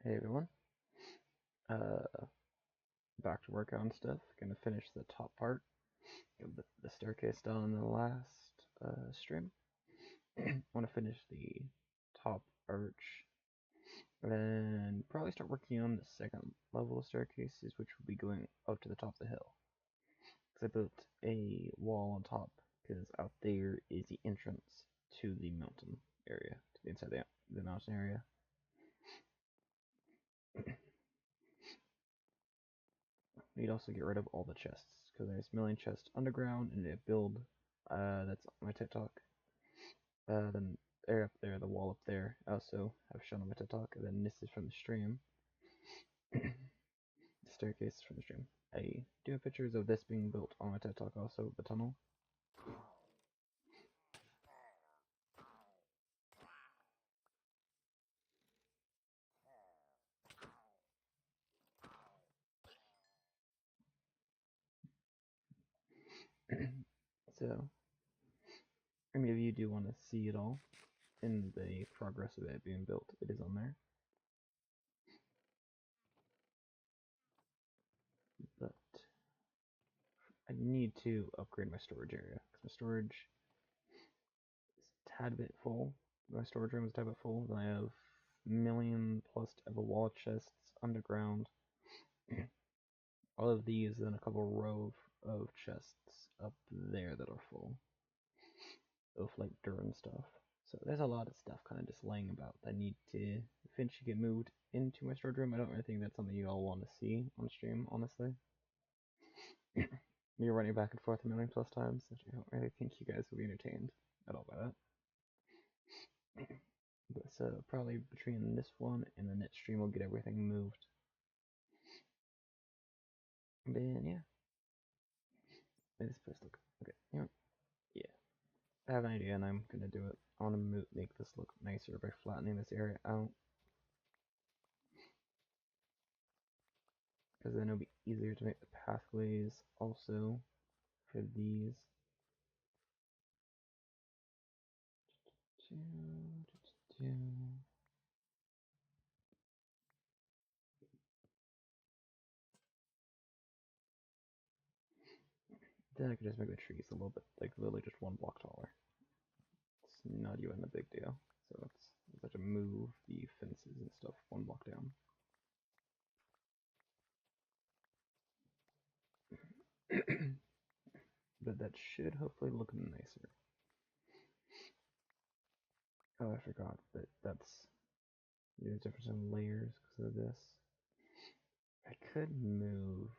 Hey everyone, uh, back to work on stuff. Gonna finish the top part of the staircase done in the last stream. Want to finish the top arch and probably start working on the second level of staircases, which will be going up to the top of the hill. Because I built a wall on top, because out there is the entrance to the mountain area, to the inside the mountain area. We'd also get rid of all the chests, because there's a million chests underground, and a build that's on my TikTok. Then there up there, the wall up there, I also have shown on my TikTok. And then this is from the stream. The staircase is from the stream. I do have pictures of this being built on my TikTok also, the tunnel. So, if you do want to see it all in the progress of it being built, it is on there. But I need to upgrade my storage area, because my storage is a tad bit full. My storage room is a tad bit full. Then I have million plus of a wall chests underground. All of these, and then a couple row of chests up there that are full of like dirt and stuff. So there's a lot of stuff kind of just laying about that need to eventually get moved into my storage room. I don't really think that's something you all want to see on stream, honestly. You're running back and forth a million plus times. I don't really think you guys will be entertained at all by that. But so probably between this one and the next stream, we'll get everything moved. And then yeah, this place look okay. Yeah, I have an idea, and I'm gonna do it. I want to make this look nicer by flattening this area out, because then it'll be easier to make the pathways also for these. Then I could just make the trees a little bit, like literally just one block taller. It's not even a big deal. So it's like to move the fences and stuff one block down. But that should hopefully look nicer. Oh, I forgot that that's there's difference in layers because of this. I could move.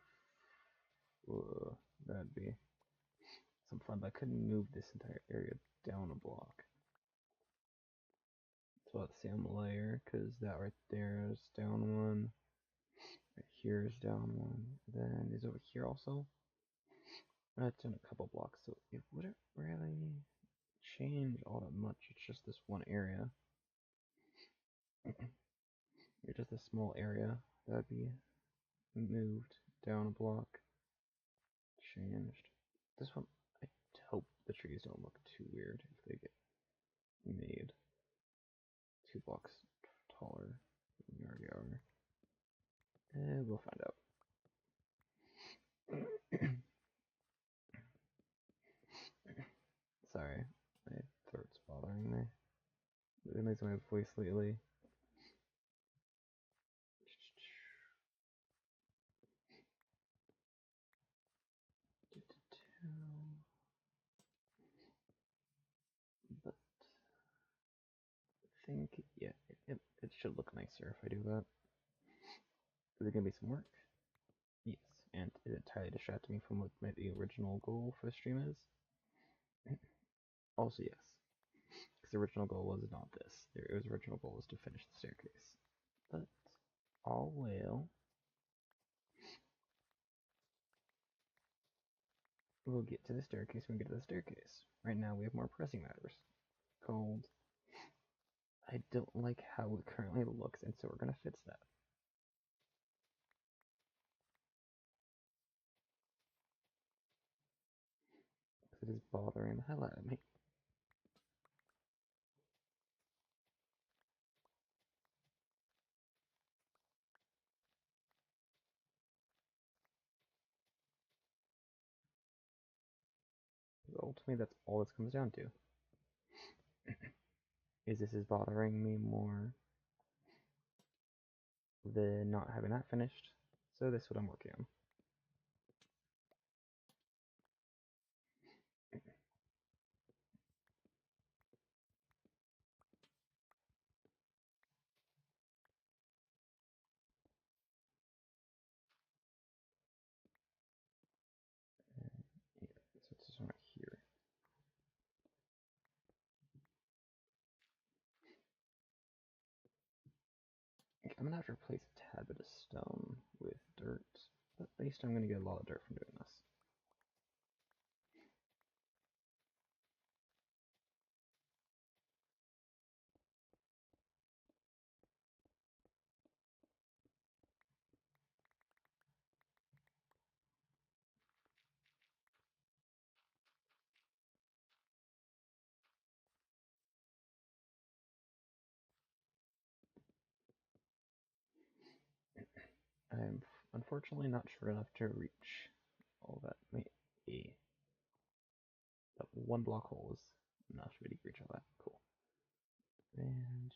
That'd be some fun, but I couldn't move this entire area down a block. So let's see on the layer, because that right there is down one. Right here is down one. Then is over here also. That's in a couple blocks, so it wouldn't really change all that much. It's just this one area. It's just a small area that'd be moved down a block. Changed. This one, I hope the trees don't look too weird if they get made 2 blocks taller than they already are. We'll find out. Sorry, my throat's bothering me. It makes my voice lately. But I think, yeah, it should look nicer if I do that. Is it gonna be some work? Yes, and it entirely distracted me from what the original goal for the stream is. Also, yes, because the original goal was not this. The original goal was to finish the staircase. But all well. We'll get to the staircase when we get to the staircase. Right now, we have more pressing matters. Called. I don't like how it currently looks, and so we're gonna fix that. Because it is bothering the hell out of me. ultimately that's all this comes down to. This is bothering me more than not having that finished. So this is what I'm working on. Yeah, so it's this one right here. Okay, I'm gonna have to replace a tad bit of stone with dirt, but at least I'm gonna get a lot of dirt from doing this. I'm unfortunately not sure enough to reach all that. That one block hole is enough for me to reach all that. Cool. And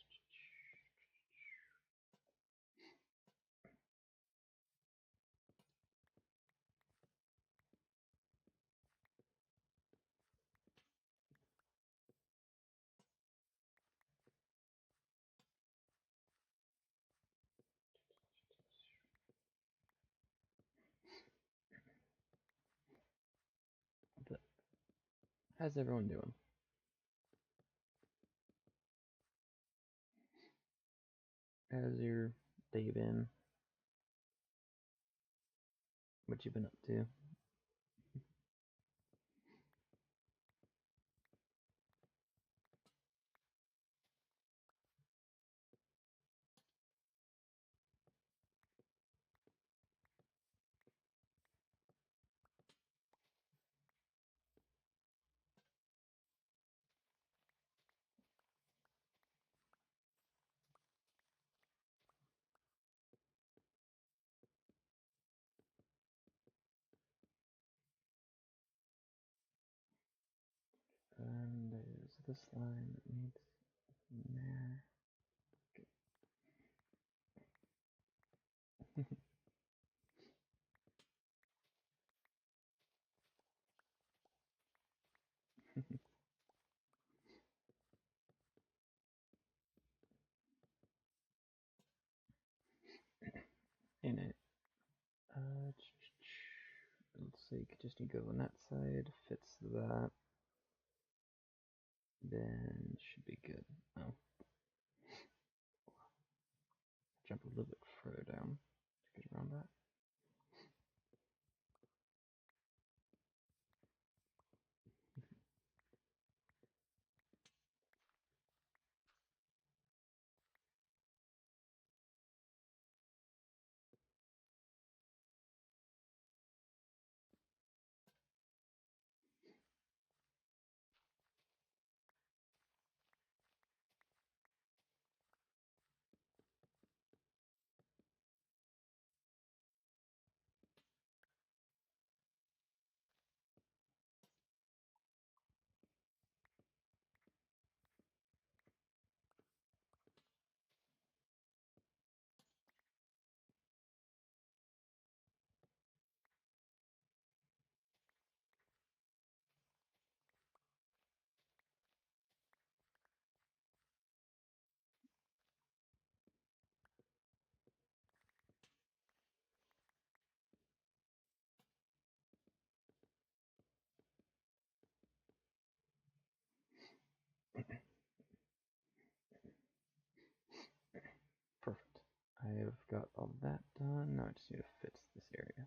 but how's everyone doing? How's your day been? What you been up to? And there's this line that needs there. In it. Let's see, just need to go on that side, fits that, then should be good. Oh, jump a little bit further down to get around that. Perfect. I have got all that done. Now I just need to fix this area.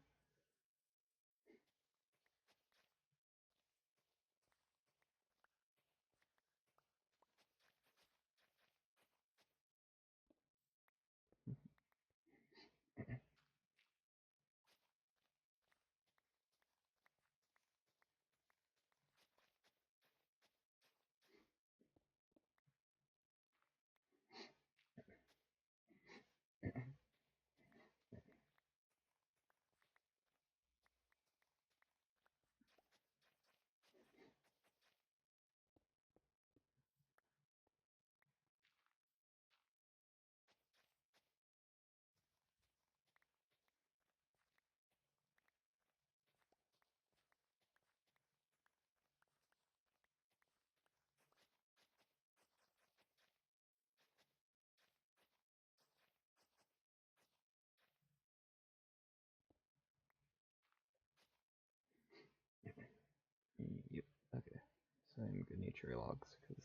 cherry logs because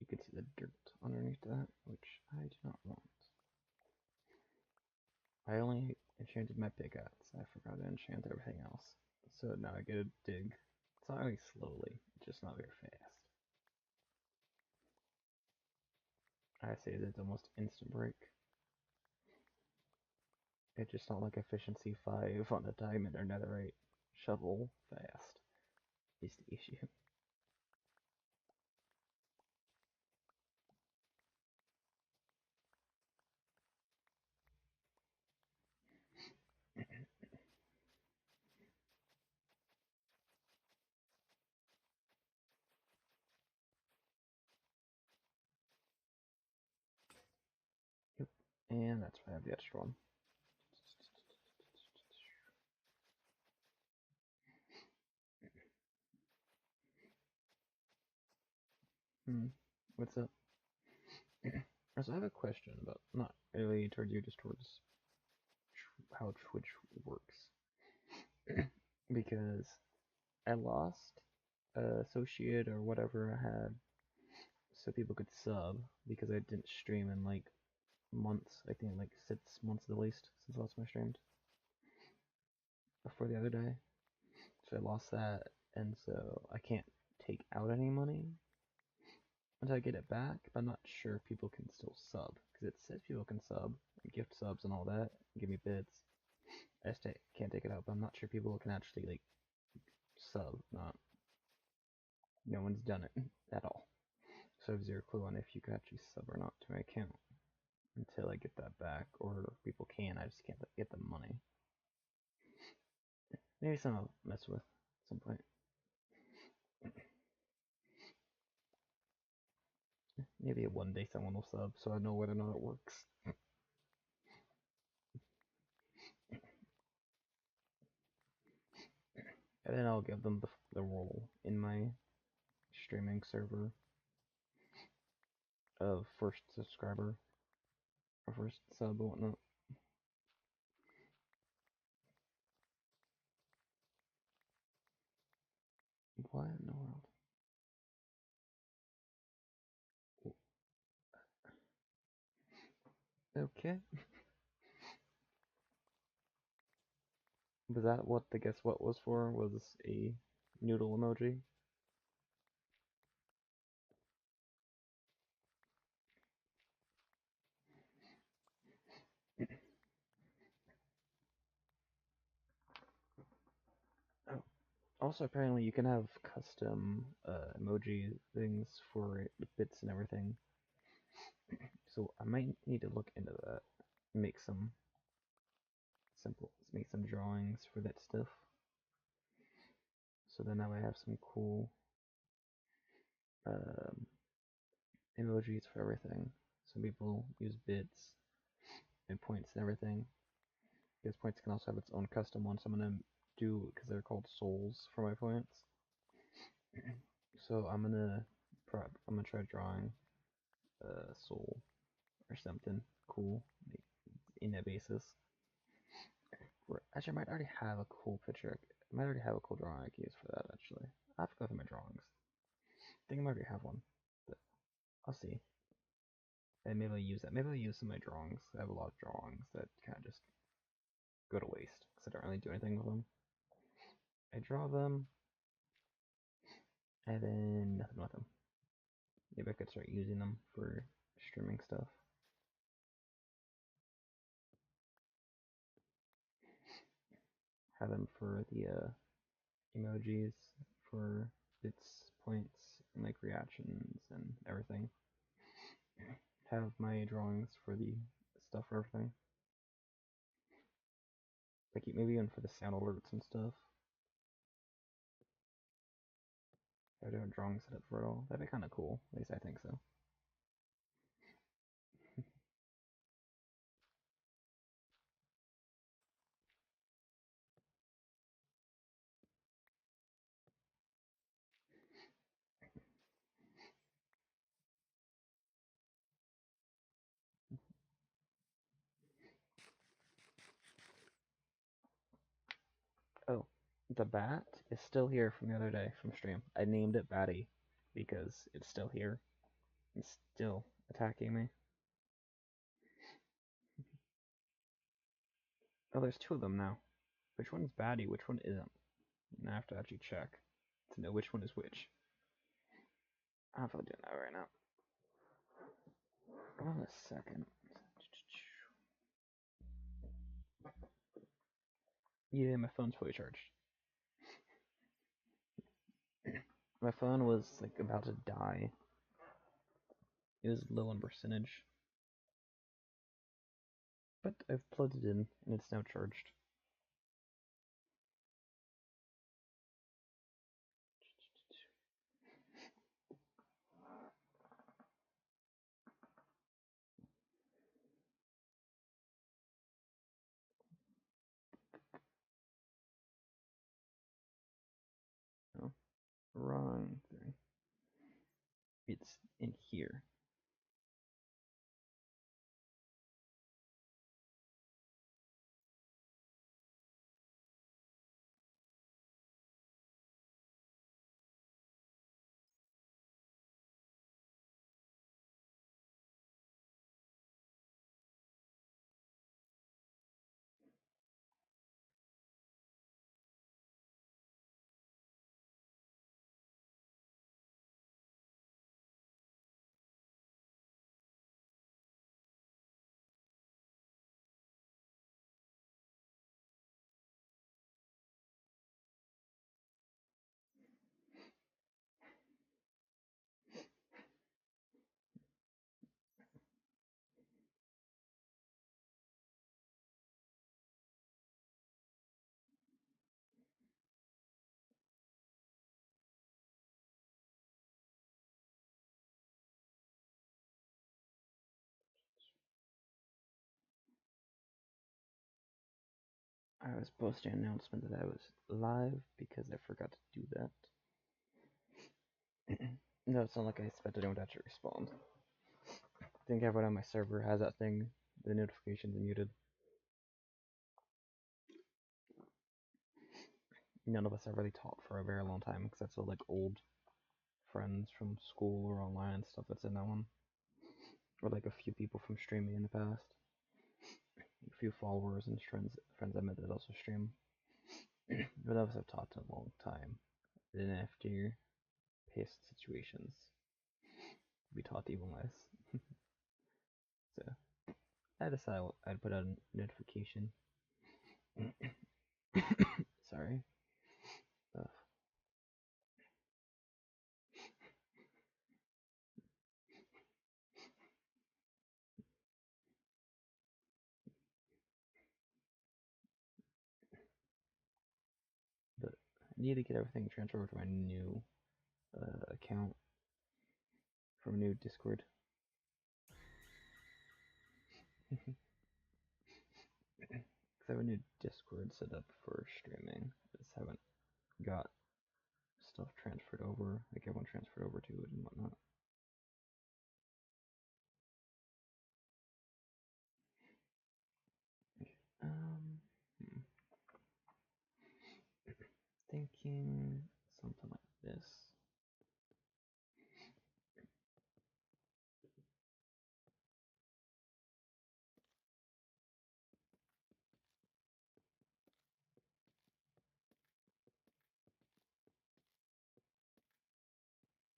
you can see the dirt underneath that, which I do not want. I only enchanted my pickaxe. I forgot to enchant everything else. So now I get to dig. It's not really slowly, just not very fast. I say that it's almost instant break. It's just not like efficiency 5 on a diamond or netherite shovel fast is the issue. Yep. And that's why I have the extra one. What's up? So I have a question about, not really towards you, just towards how Twitch works. Because I lost associate or whatever I had so people could sub because I didn't stream in like months. I think like 6 months at least since the last time I streamed before the other day. So I lost that, and so I can't take out any money until I get it back. But I'm not sure if people can still sub because it says people can sub, and gift subs, and all that, and give me bits. I just can't take it out, but I'm not sure people can actually like sub. Not, no one's done it at all. So I have zero clue on if you can actually sub or not to my account until I get that back, or people can. I just can't get the money. Maybe some I'll mess with at some point. Maybe one day someone will sub, so I know whether or not it works. And then I'll give them the role in my streaming server of first subscriber or first sub or whatnot. What in the world? Okay. Was that what the guess what was for? Was a noodle emoji? Oh. Also, apparently, you can have custom emoji things for the bits and everything. So I might need to look into that. Make some make some drawings for that stuff. So then now I have some cool um, emojis for everything. Some people use bits and points and everything. Because points can also have its own custom ones. I'm gonna do because they're called souls for my points. So I'm gonna try drawing a soul or something cool in that basis. Actually, I might already have a cool picture. I might already have a cool drawing I can use for that. Actually, I have to go through my drawings. I think I might already have one, but I'll see. And maybe I'll use that. Maybe I'll use some of my drawings. I have a lot of drawings that kind of just go to waste because I don't really do anything with them. I draw them, and then nothing with them. Maybe I could start using them for streaming stuff. Have them for the emojis, for bits, points, and like reactions and everything. Have my drawings for the stuff for everything. Like maybe even for the sound alerts and stuff. I do a drawing set up for it all. That'd be kind of cool. At least I think so. Oh, the bat is still here from the other day from stream. I named it Batty. because it's still here. It's still attacking me. Oh, there's two of them now. Which one's baddie, which one isn't? And I have to actually check to know which one is which. I'm not doing that right now. Hold on a second. Yeah, my phone's fully charged. My phone was like about to die. It was low on percentage. But I've plugged it in and it's now charged. No, wrong thing. It's in here. I was posting an announcement that I was live because I forgot to do that. No, it's not like I expected anyone to actually respond. I think everyone on my server has that thing, the notifications muted. None of us have really talked for a very long time because that's all like old friends from school or online and stuff that's in that one. Or like a few people from streaming in the past. A few followers and friends I met that also stream. But none of us have talked in a long time. Then after past situations, we talked even less. So I decided I'd put out a notification. Sorry. Ugh. But I need to get everything transferred over to my new account from a new Discord. Because I have a new Discord set up for streaming. I just haven't got stuff transferred over, like everyone transferred over to it and whatnot. Um, hmm. Thinking something like this.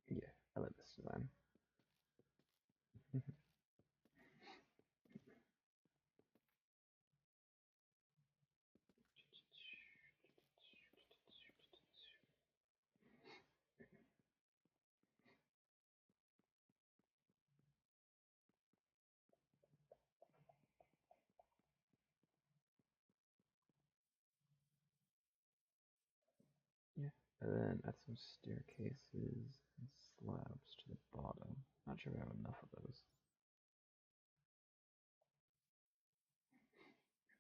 Yeah, I like this design. Yeah, and then add some staircases and slabs to the bottom. Not sure we have enough of those.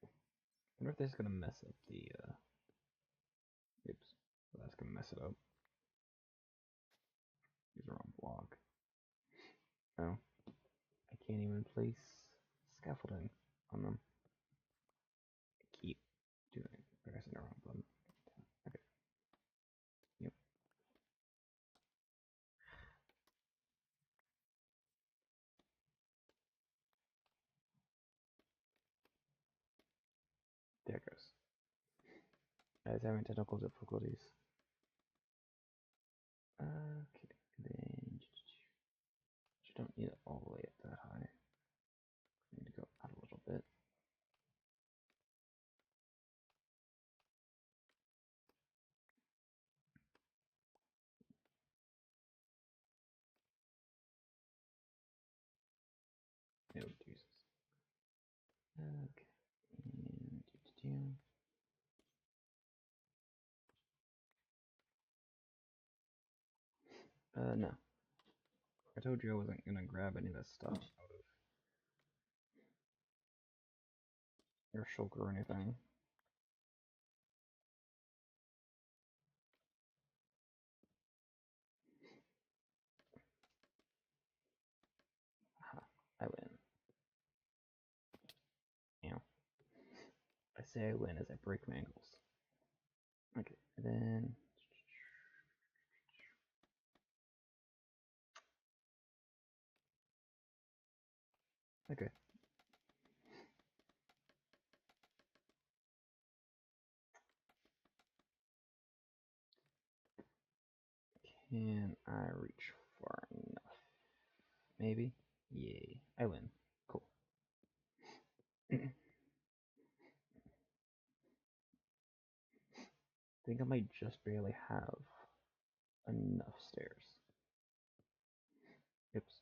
I wonder if this is gonna mess up the oops. Well, that's gonna mess it up. Use the wrong block. Oh. I can't even place scaffolding on them. Keep doing pressing the wrong button. Okay. Yep. I was having technical difficulties. Okay, then you don't need it all the way up that high. I need to go out a little bit. Oh, Jesus. Okay. No. I told you I wasn't gonna grab any of this stuff out of your shulker or anything. Aha, I win. Ow. I say I win as I break my ankles. Okay, and then okay. Can I reach far enough? Maybe? Yay. I win. Cool. I think I might just barely have enough stairs. Oops.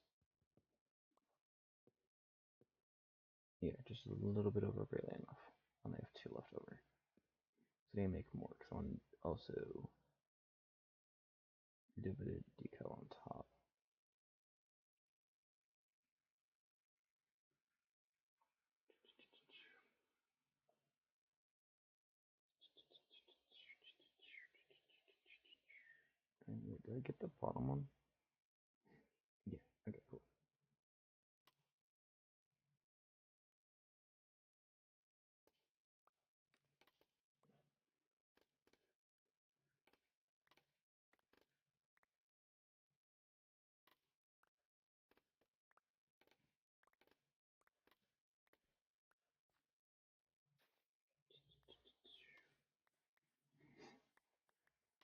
Yeah, just a little bit over barely enough. I only have 2 left over. So I need to make more because I want to also do a bit of decal on top. And did I get the bottom one? Yeah, okay, cool.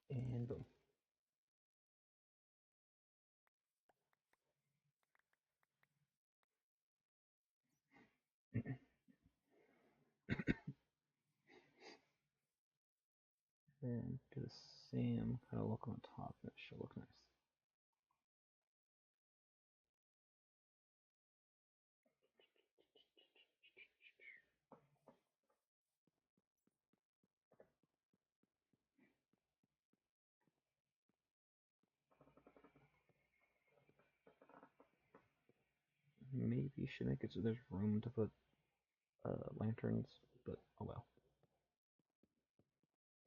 And boom. Then do the same kind of look on top, and it should look nice. Maybe you should make it so there's room to put lanterns, but oh well.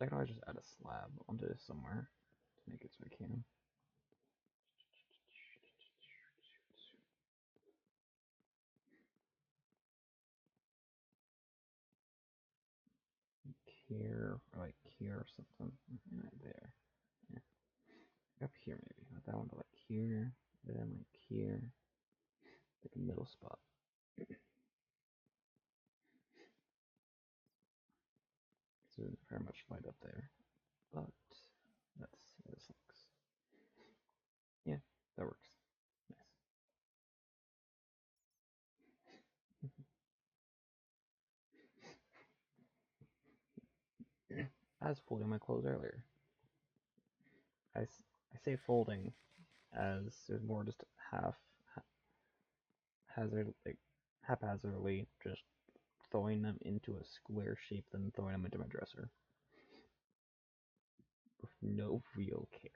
I can always just add a slab onto this somewhere to make it so I can. Here, or like here or something. Right there. Yeah. Up here maybe. Not that one, but like here, then like here. Like a middle spot. So there's very much light up there. But let's see how this looks. Yeah, that works. Nice. I was folding my clothes earlier. I say folding as there's more just haphazardly just throwing them into a square shape than throwing them into my dresser with no real care.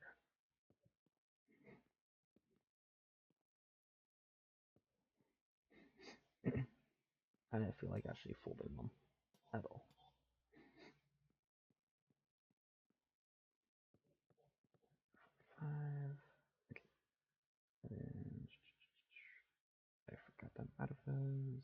I didn't feel like actually folding them at all. Five. Okay. And I forgot them out of those.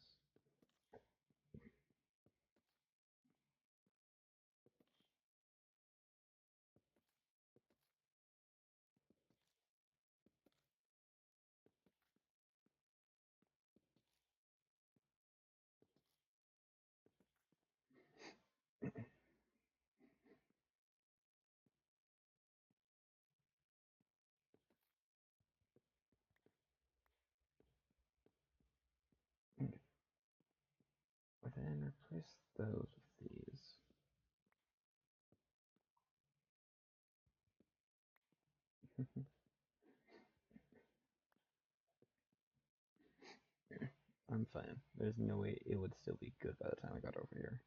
those with these. I'm fine. There's no way it would still be good by the time I got over here.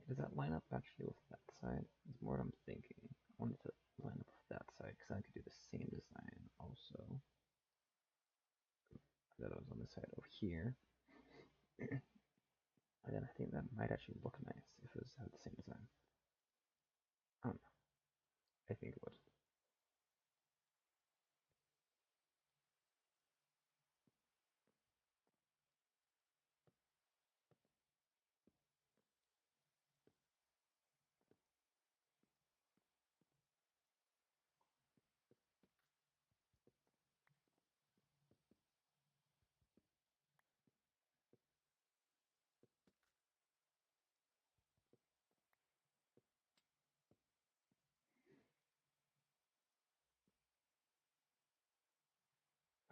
Does that line up actually with that side? Is more what I'm thinking. I wanted to line up with that side because I could do the same design also. That I was on the side over here. And then I think that might actually look nice if it was had the same design. I don't know. I think it would.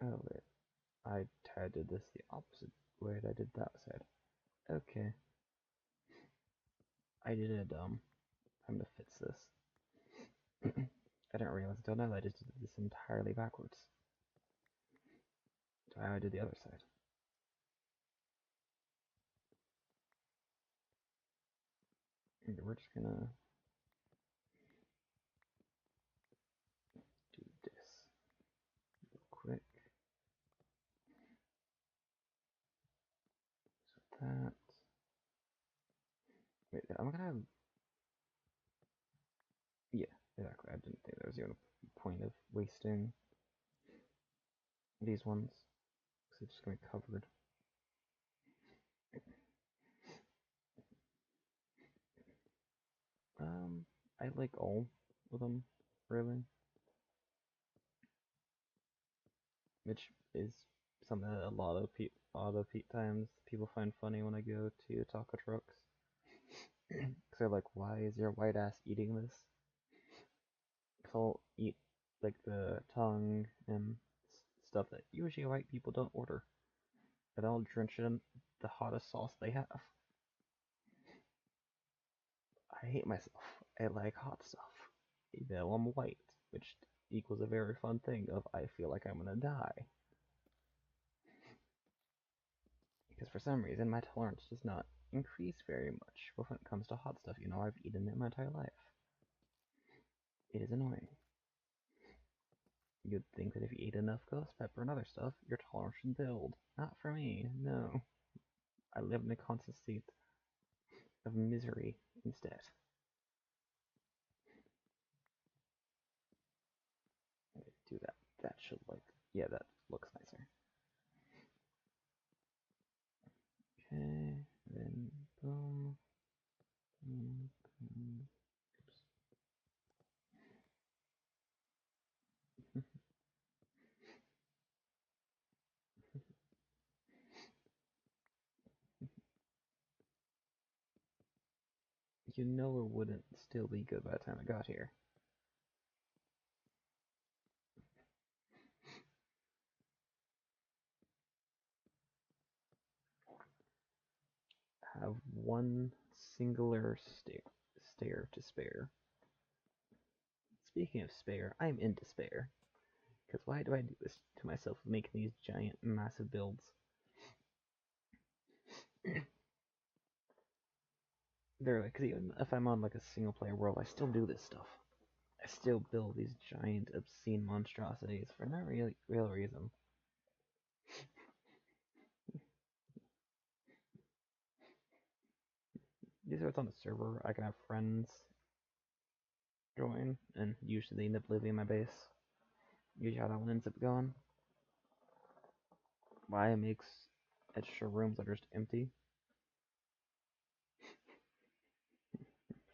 Oh wait, I did this the opposite way I did that side. Okay, I did it dumb. I'm gonna fix this. I didn't realize until now that I just did this entirely backwards. So I did the other side. And we're just gonna do this real quick. So that. Wait, I'm gonna. Yeah, exactly. I didn't think there was even a point of wasting these ones because it's just gonna be covered. I like all of them, really. Which is something that a lot of times people find funny when I go to taco trucks. Because they're like, why is your white ass eating this? Because I'll eat like the tongue and stuff that usually white people don't order. And I'll drench it in the hottest sauce they have. I hate myself. I like hot stuff. Even though I'm white, which equals a very fun thing of I feel like I'm gonna die. Because for some reason my tolerance does not increase very much when it comes to hot stuff. You know, I've eaten it my entire life. It is annoying. You'd think that if you eat enough ghost pepper and other stuff, your tolerance should build. Not for me, no. I live in a constant state of misery instead. Do that. That should look. Yeah, that looks nicer. Okay, then boom. Boom, boom. Oops. You know it wouldn't still be good by the time I got here. Have one singular stair to spare. Speaking of spare, I'm in despair. Because why do I do this to myself, making these giant, massive builds? Literally, because even if I'm on like a single player world, I still do this stuff. I still build these giant, obscene monstrosities for no real reason. These are what's on the server. I can have friends join, and usually they end up living in my base. Usually how that one ends up going. Why it makes extra rooms that are just empty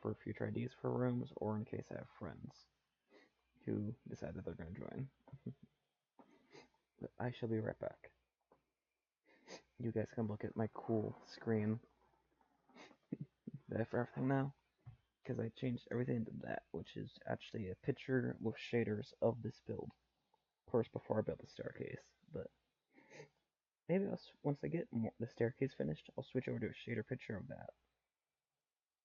for future IDs for rooms, or in case I have friends who decide that they're going to join. But I shall be right back. You guys can look at my cool screen that for everything now, because I changed everything to that, which is actually a picture with shaders of this build. Of course, before I built the staircase, but maybe once I get the staircase finished, I'll switch over to a shader picture of that.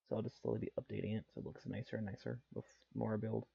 So I'll just slowly be updating it so it looks nicer and nicer with more build.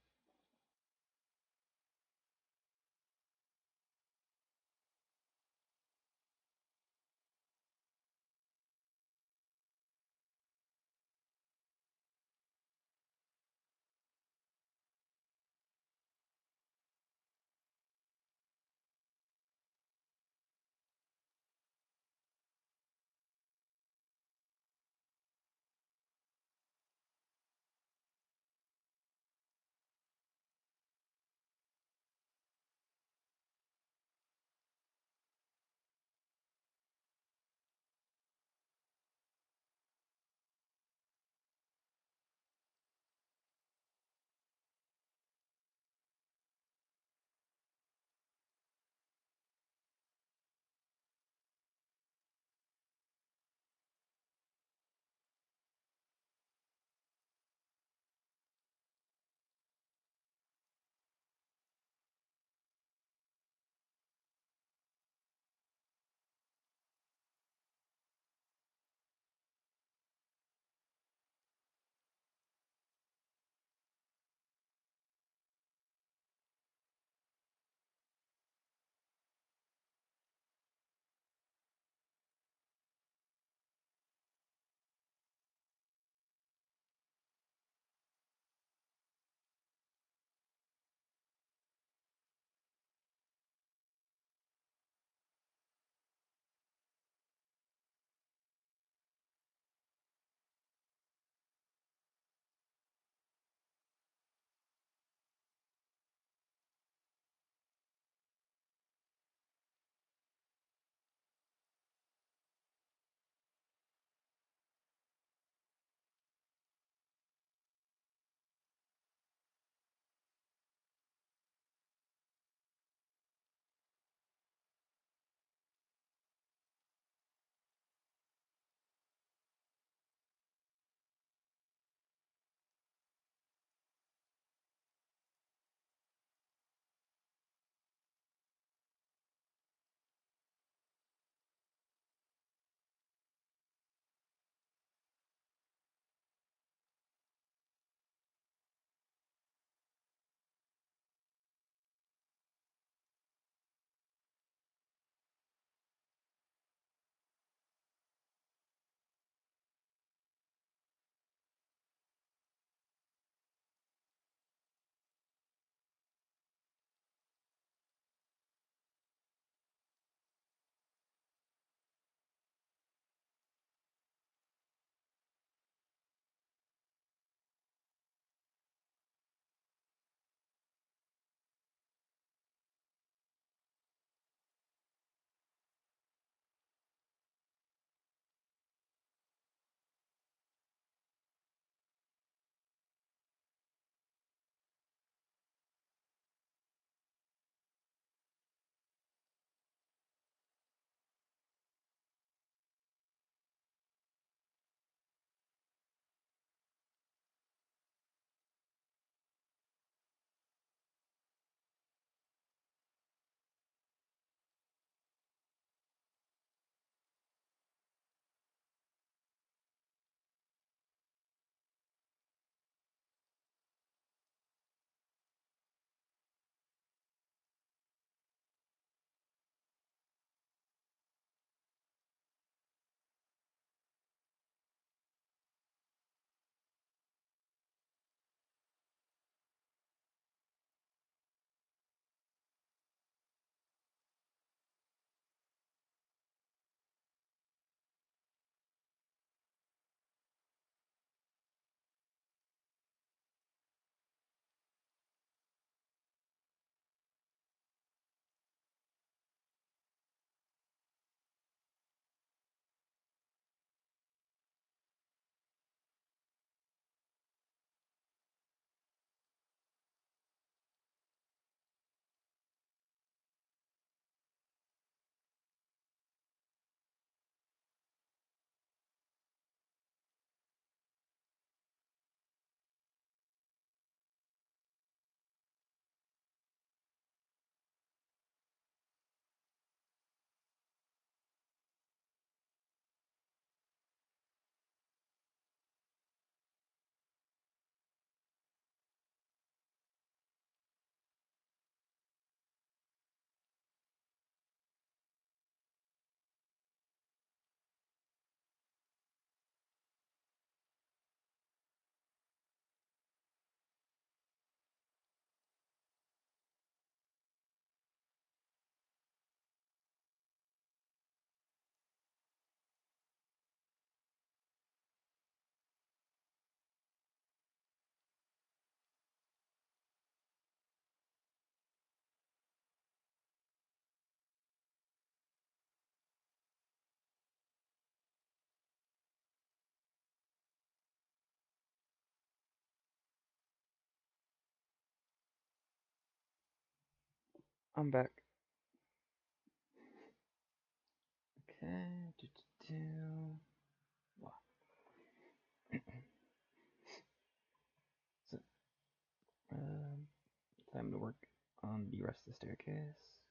I'm back. Okay. Do. Wow. So, um, time to work on the rest of the staircase.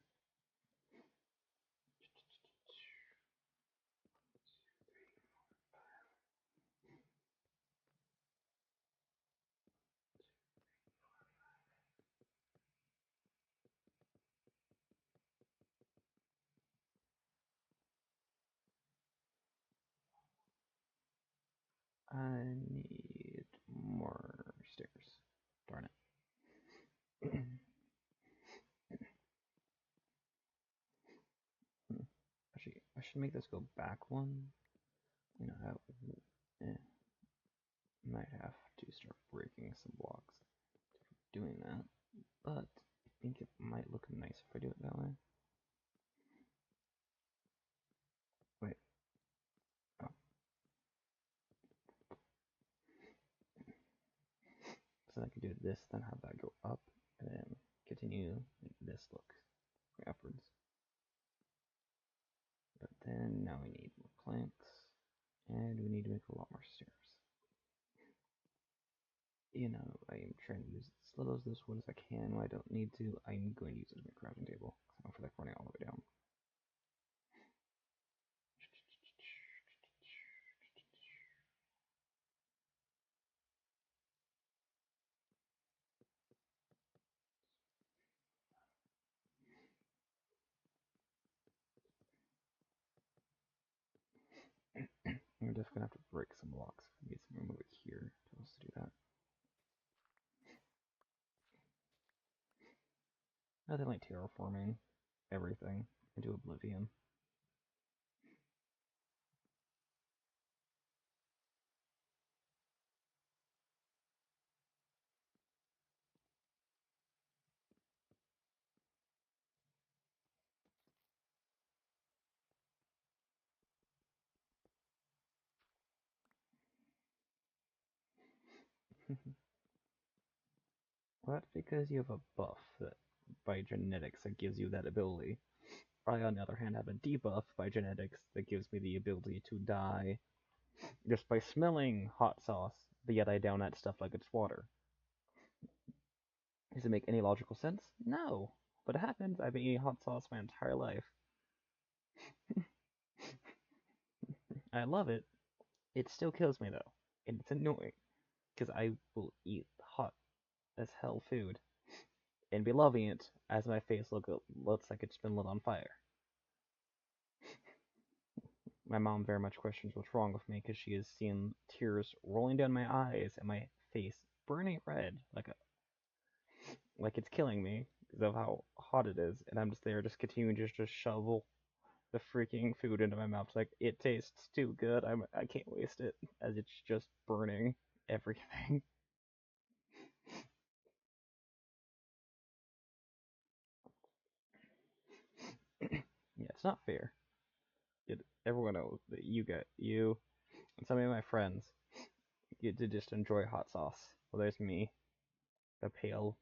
I need more stairs. Darn it. Actually, I should make this go back one. You know, might have to start breaking some blocks doing that. But I think it might look nice if I do it that way. Wait. Oh. So I can do this, then have that go up, and then continue this look upwards. But then now we need more planks, and we need to make a lot more stairs. You know, I am trying to use as little of this wood as I can. When I don't need to, I'm going to use it as my crafting table. I don't feel like running all the way down. I'm just gonna have to break some blocks. Need some room over here to also do that. Nothing like terraforming everything into oblivion. Well, that's because you have a buff that by genetics that gives you that ability. I, on the other hand, have a debuff by genetics that gives me the ability to die just by smelling hot sauce, but yet I down that stuff like it's water. Does it make any logical sense? No. But it happens. I've been eating hot sauce my entire life. I love it. It still kills me though. And it's annoying. Because I will eat hot as hell food and be loving it as my face looks like it's been lit on fire. My mom very much questions what's wrong with me because she has seen tears rolling down my eyes and my face burning red like it's killing me because of how hot it is, and I'm just there just continuing just shovel the freaking food into my mouth. It's like it tastes too good. I can't waste it as it's just burning everything. Yeah, it's not fair. Everyone knows that you and some of my friends get to just enjoy hot sauce. Well, there's me, the pale,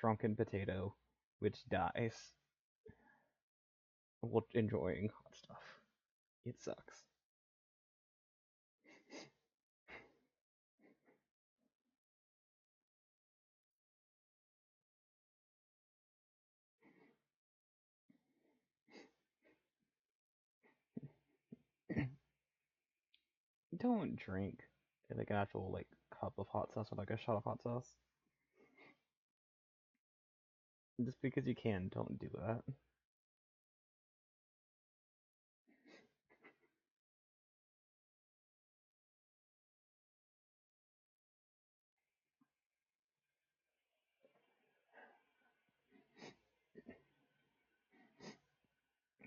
drunken potato, which dies while enjoying hot stuff. It sucks. Don't drink like an actual like cup of hot sauce or like a shot of hot sauce. Just because you can, don't do that.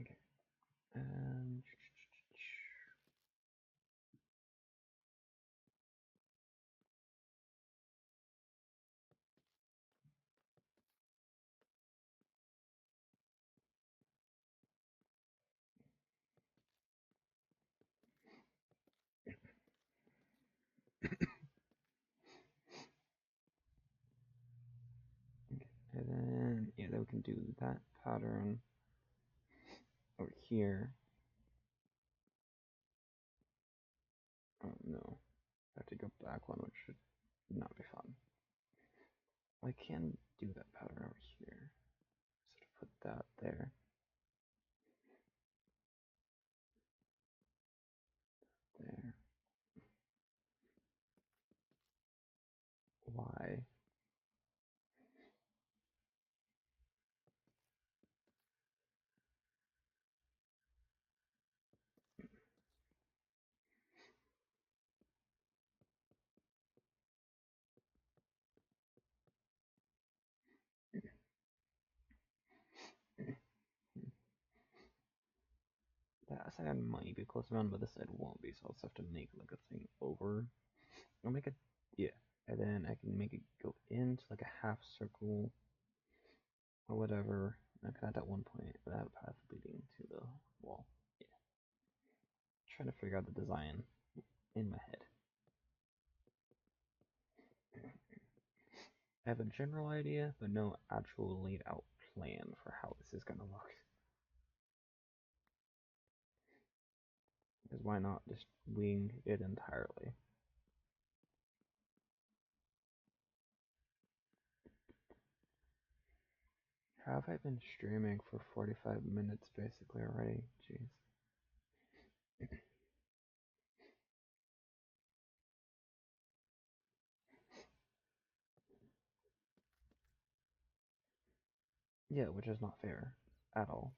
Okay. Um, can do that pattern over here. Oh no, I have to go back one, which should not be fun. I can do that pattern over here. So to put that there. There. Why? That side might be close around, but this side won't be, so I'll just have to make like a thing over. I'll make it, yeah, and then I can make it go into like a half circle or whatever. I can add that one point, but I have a path leading to the wall. Yeah. Trying to figure out the design in my head. I have a general idea, but no actual laid out plan for how this is gonna look. Because why not just wing it entirely? Have I been streaming for 45 minutes basically already? Jeez. Yeah, which is not fair at all.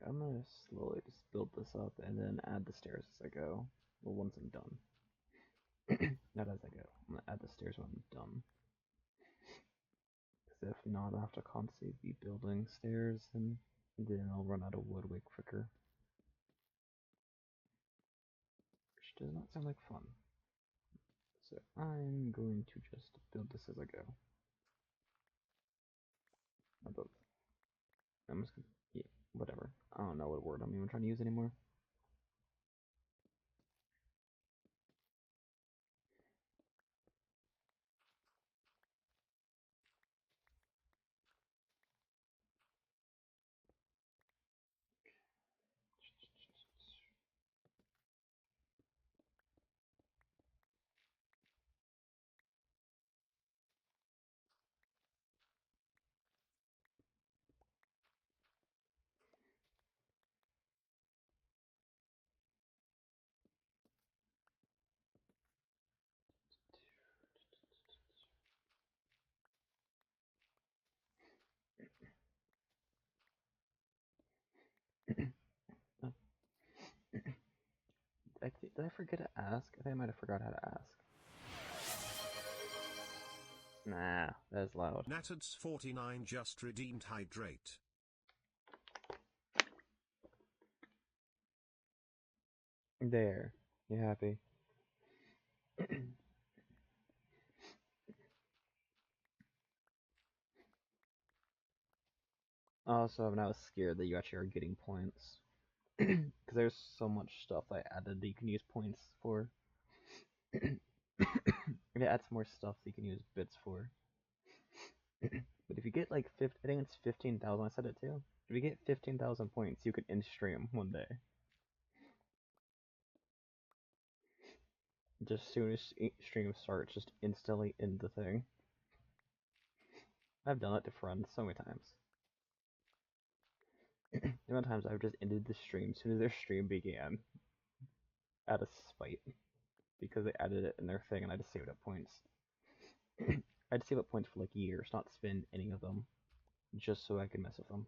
I'm gonna slowly just build this up and then add the stairs as I go. Well, once I'm done. Not as I go. I'm gonna add the stairs when I'm done. Because if not, I'll have to constantly be building stairs and then I'll run out of wood way quicker. Which does not sound like fun. So I'm going to just build this as I go. I'm just gonna, yeah, whatever. I don't know what word I'm even trying to use anymore. Did I forget to ask? I think I might have forgot how to ask. Nah, that's loud. Natad's49 just redeemed hydrate. There. You happy? Also, I was scared that you actually are getting points. Because there's so much stuff I added that you can use points for. It adds more stuff that you can use bits for. But if you get like I think it's 15,000, I said it too. If you get 15,000 points, you can end stream one day. Just as soon as stream starts, just instantly end the thing. I've done it to friends so many times. The amount of times I've just ended the stream as soon as their stream began. Out of spite. Because they added it in their thing and I just saved up points. I'd save up points for like years, not spend any of them. Just so I could mess with them.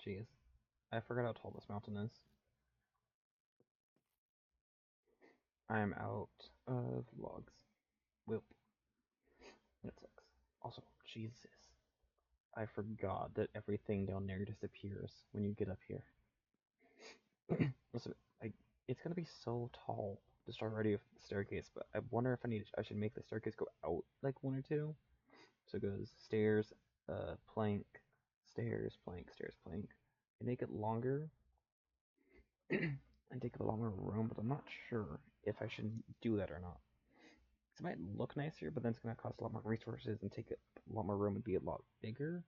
Jeez. I forgot how tall this mountain is. I am out of logs. Whoop. That sucks. Also, Jesus. I forgot that everything down there disappears when you get up here. Listen, it's gonna be so tall to start already with the staircase, but I wonder if I should make the staircase go out like one or two. So it goes stairs, plank, stairs, plank, stairs, plank. And make it longer and take up a lot more room, but I'm not sure if I should do that or not. It might look nicer, but then it's gonna cost a lot more resources and take up a lot more room and be a lot bigger.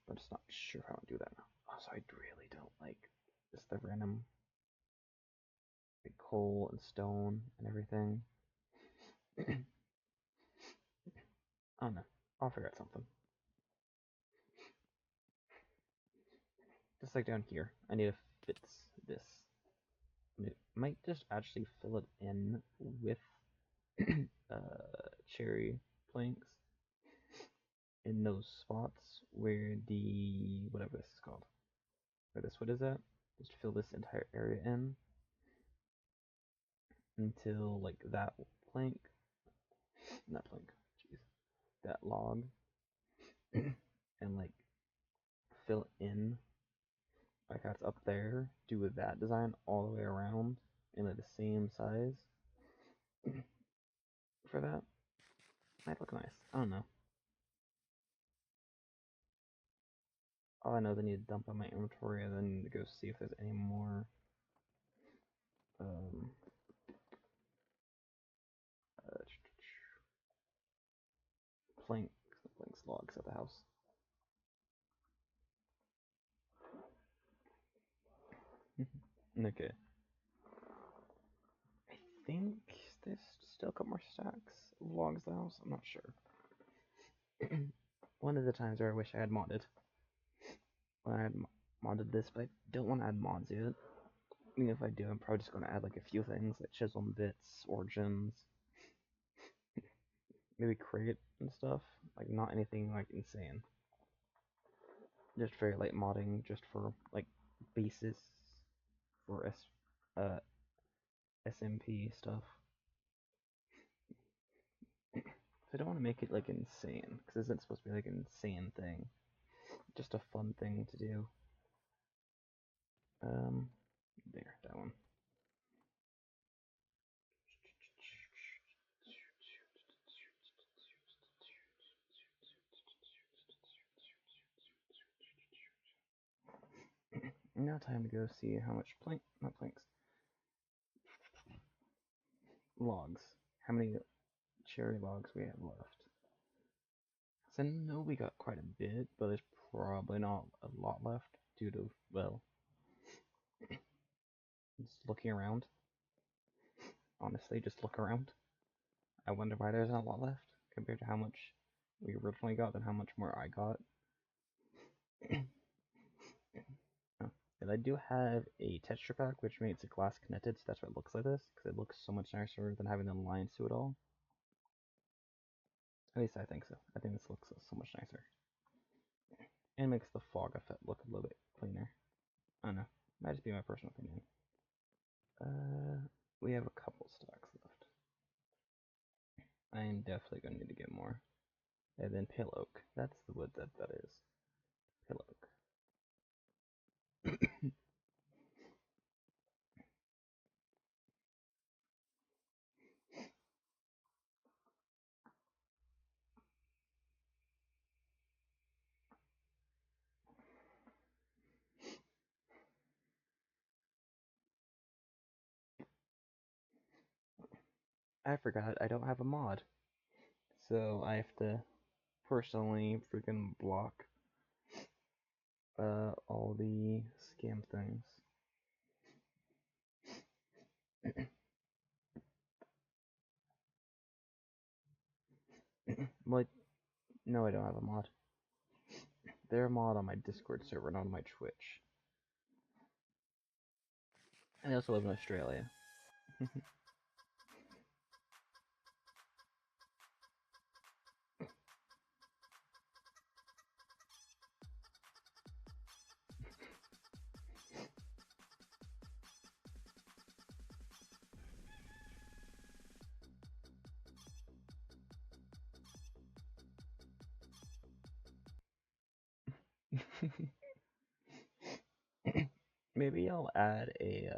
I'm just not sure if I want to do that now. Also, I really don't like just the random like, coal and stone and everything. I don't know. I'll figure out something. Just like down here, I need to fit this. I might just actually fill it in with cherry planks in those spots where the whatever this is called. Where this what is that? Just fill this entire area in until like that plank, not plank, jeez, that log, and like fill in like that's up there. Do with that design all the way around and like the same size for that. Might look nice. I don't know. All I know is I need to dump on my inventory and then go see if there's any more um, uh, planks logs at the house. Okay. I think there's still a couple more stacks of logs at the house. I'm not sure. One of the times where I wish I had modded. When I had modded this, but I don't want to add mods yet. Even if I do, I'm probably just going to add like a few things like chisel bits, origins, maybe crate and stuff. Like not anything like insane. Just very light modding, just for like basis for SMP stuff. I don't want to make it like insane because isn't supposed to be like an insane thing. Just a fun thing to do. There, that one. Now time to go see how much not planks, logs. How many cherry logs we have left. So I know we got quite a bit, but there's probably not a lot left due to, well, just looking around. Honestly, just look around. I wonder why there's not a lot left compared to how much we originally got and how much more I got. And I do have a texture pack which makes it glass connected, so that's why it looks like this, because it looks so much nicer than having the lines to it all. At least I think so. I think this looks so much nicer. And makes the fog effect look a little bit cleaner. I don't know. Might just be my personal opinion. We have a couple stacks left. I am definitely going to need to get more. And then pale oak. That's the wood that is. Pale oak. I forgot I don't have a mod. So I have to personally freaking block all the scam things. Like, no, I don't have a mod. They're a mod on my Discord server, not on my Twitch. And I also live in Australia. Maybe I'll add a.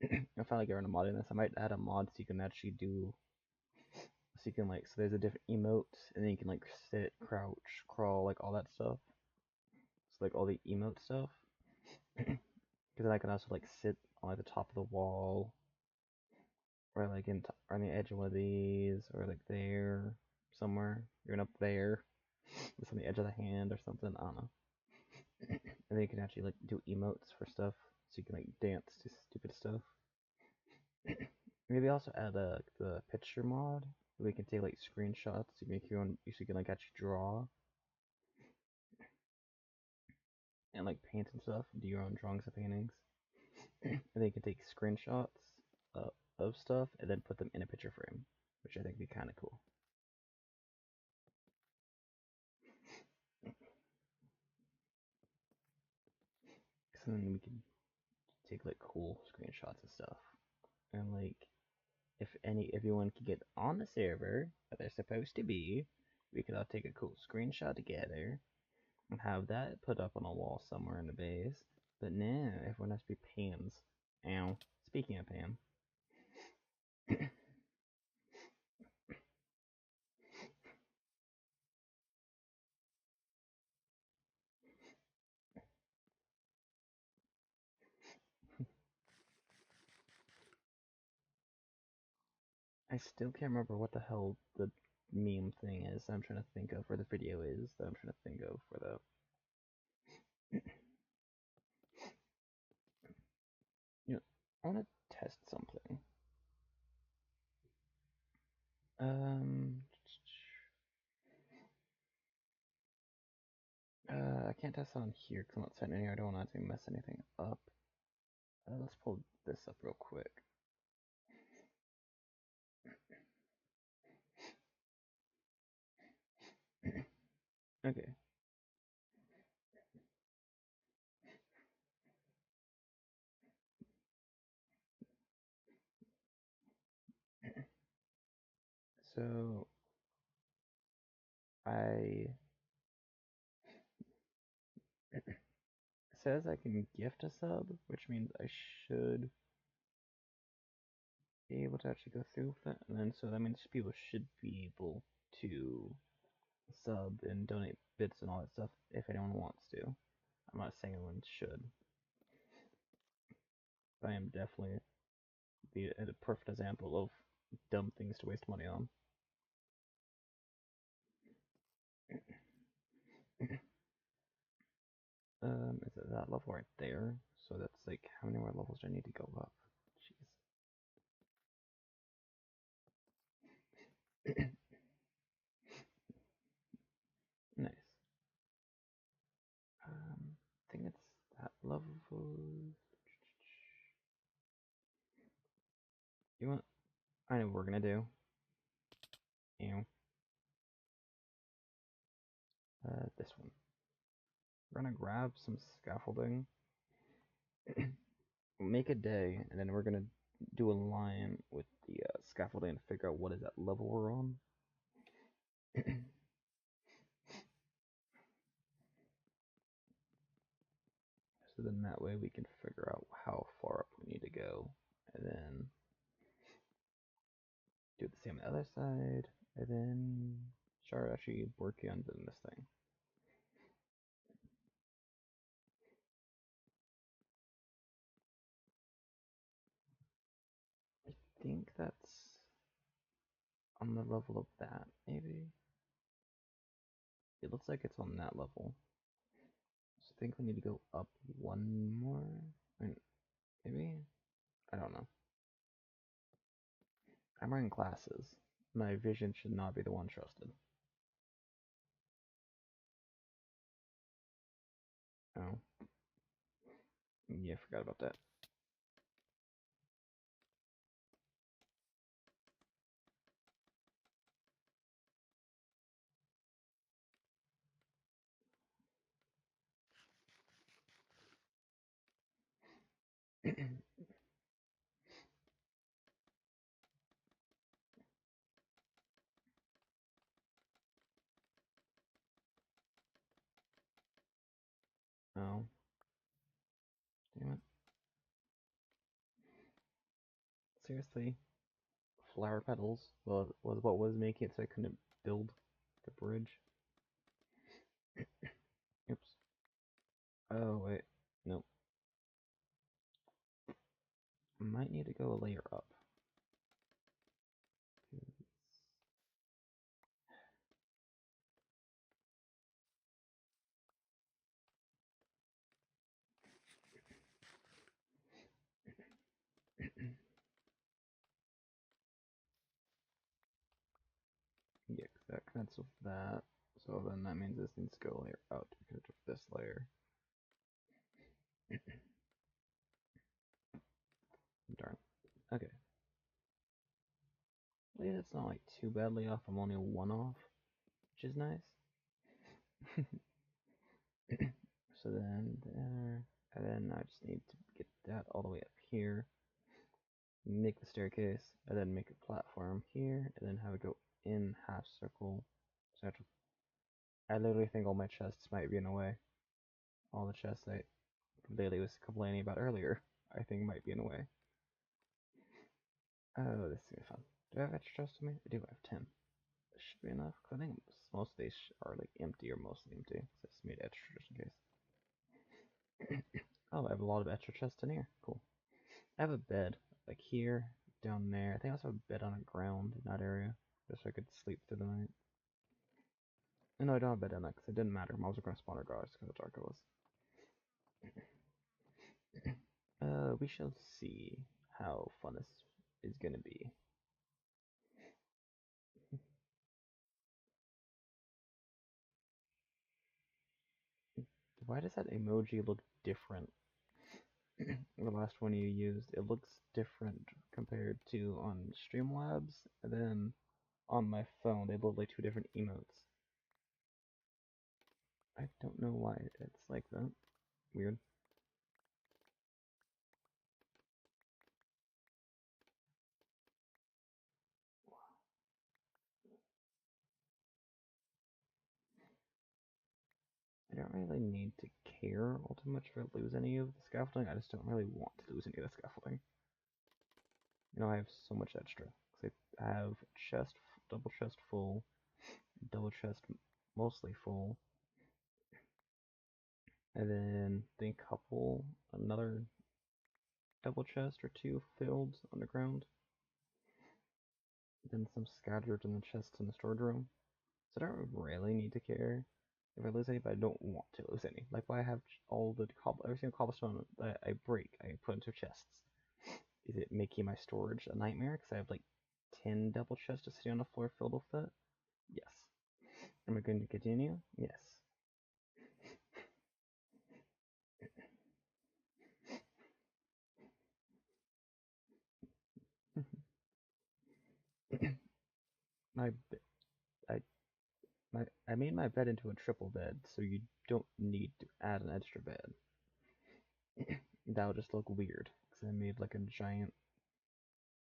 If I like get modding this, I might add a mod so you can actually do. So you can like, so there's a different emotes, and then you can like sit, crouch, crawl, like all that stuff. So like all the emote stuff. Because then I can also like sit on like the top of the wall, or like or on the edge of one of these, or like there somewhere, even up there, just on the edge of the hand or something. I don't know. And then you can actually like do emotes for stuff, so you can like dance to stupid stuff. Maybe also add the picture mod. We can take like screenshots. You can make your own. So you can like actually draw and like paint and stuff. Do your own drawings and paintings. And then you can take screenshots of stuff and then put them in a picture frame, which I think would be kind of cool. So then we can take like cool screenshots and stuff, and like if everyone can get on the server that they're supposed to be, we could all take a cool screenshot together and have that put up on a wall somewhere in the base. But no, everyone has to be Pams. Ow. Speaking of Pam. I still can't remember what the hell the meme thing is that I'm trying to think of, or the video is that I'm trying to think of for that. You know, I want to test something. I can't test it on here because I'm not setting any. I don't want to mess anything up. Let's pull this up real quick. Okay. So I it says I can gift a sub, which means I should be able to actually go through with that. And then so that means people should be able to sub and donate bits and all that stuff if anyone wants to. I'm not saying anyone should. But I am definitely a perfect example of dumb things to waste money on. Is it that level right there? So that's like, how many more levels do I need to go up? Jeez. Nice. I think it's that level. You want? I know what we're gonna do. Ew. This one. We're gonna grab some scaffolding. Make a day, and then we're gonna do a line with the scaffolding and figure out what is that level we're on. So then that way we can figure out how far up we need to go, and then do the same on the other side, and then start actually working on doing this thing. I think that's on the level of that, maybe? It looks like it's on that level. So I think we need to go up one more. I mean, maybe? I don't know. I'm wearing glasses. My vision should not be the one trusted. Oh. Yeah, I forgot about that. Oh. Damn it. Seriously? Flower petals was what was making it so I couldn't build the bridge. Oops. Oh, wait. Nope. I might need to go a layer up. Yeah, that connects with that. So then that means this needs to go a layer out to connect with this layer. Darn. Okay. At least it's not like too badly off. I'm only one off, which is nice. So then there, and then I just need to get that all the way up here. Make the staircase, and then make a platform here, and then have it go in half circle. So I literally think all my chests might be in the way. All the chests I literally was complaining about earlier, I think might be in the way. Oh, this is gonna be fun. Do I have extra chests in me? I do have 10. This should be enough, because I think most of these are like empty or mostly empty. So I just made extra just in case. Oh, I have a lot of extra chests in here. Cool. I have a bed, like here, down there. I think I also have a bed on the ground in that area, just so I could sleep through the night. No, I don't have a bed down there, because it didn't matter. I wasn't going to spawn our guards, because how dark it was. We shall see how fun this is going to be. Why does that emoji look different? The last one you used, it looks different compared to on Streamlabs, and then on my phone, they look like two different emotes. I don't know why it's like that. Weird. I don't really need to care all too much if I lose any of the scaffolding. I just don't really want to lose any of the scaffolding. You know, I have so much extra. I have chest, double chest full, double chest mostly full, and then think another double chest or two filled underground, then some scattered in the chests in the storage room. So I don't really need to care if I lose any, but I don't want to lose any. Like, why I have all the every single cobblestone that I break, I put into chests. Is it making my storage a nightmare? Because I have like 10 double chests just sitting on the floor filled with it? Yes. Am I going to continue? Yes. my, I, I made my bed into a triple bed, so you don't need to add an extra bed. That would just look weird, because I made like a giant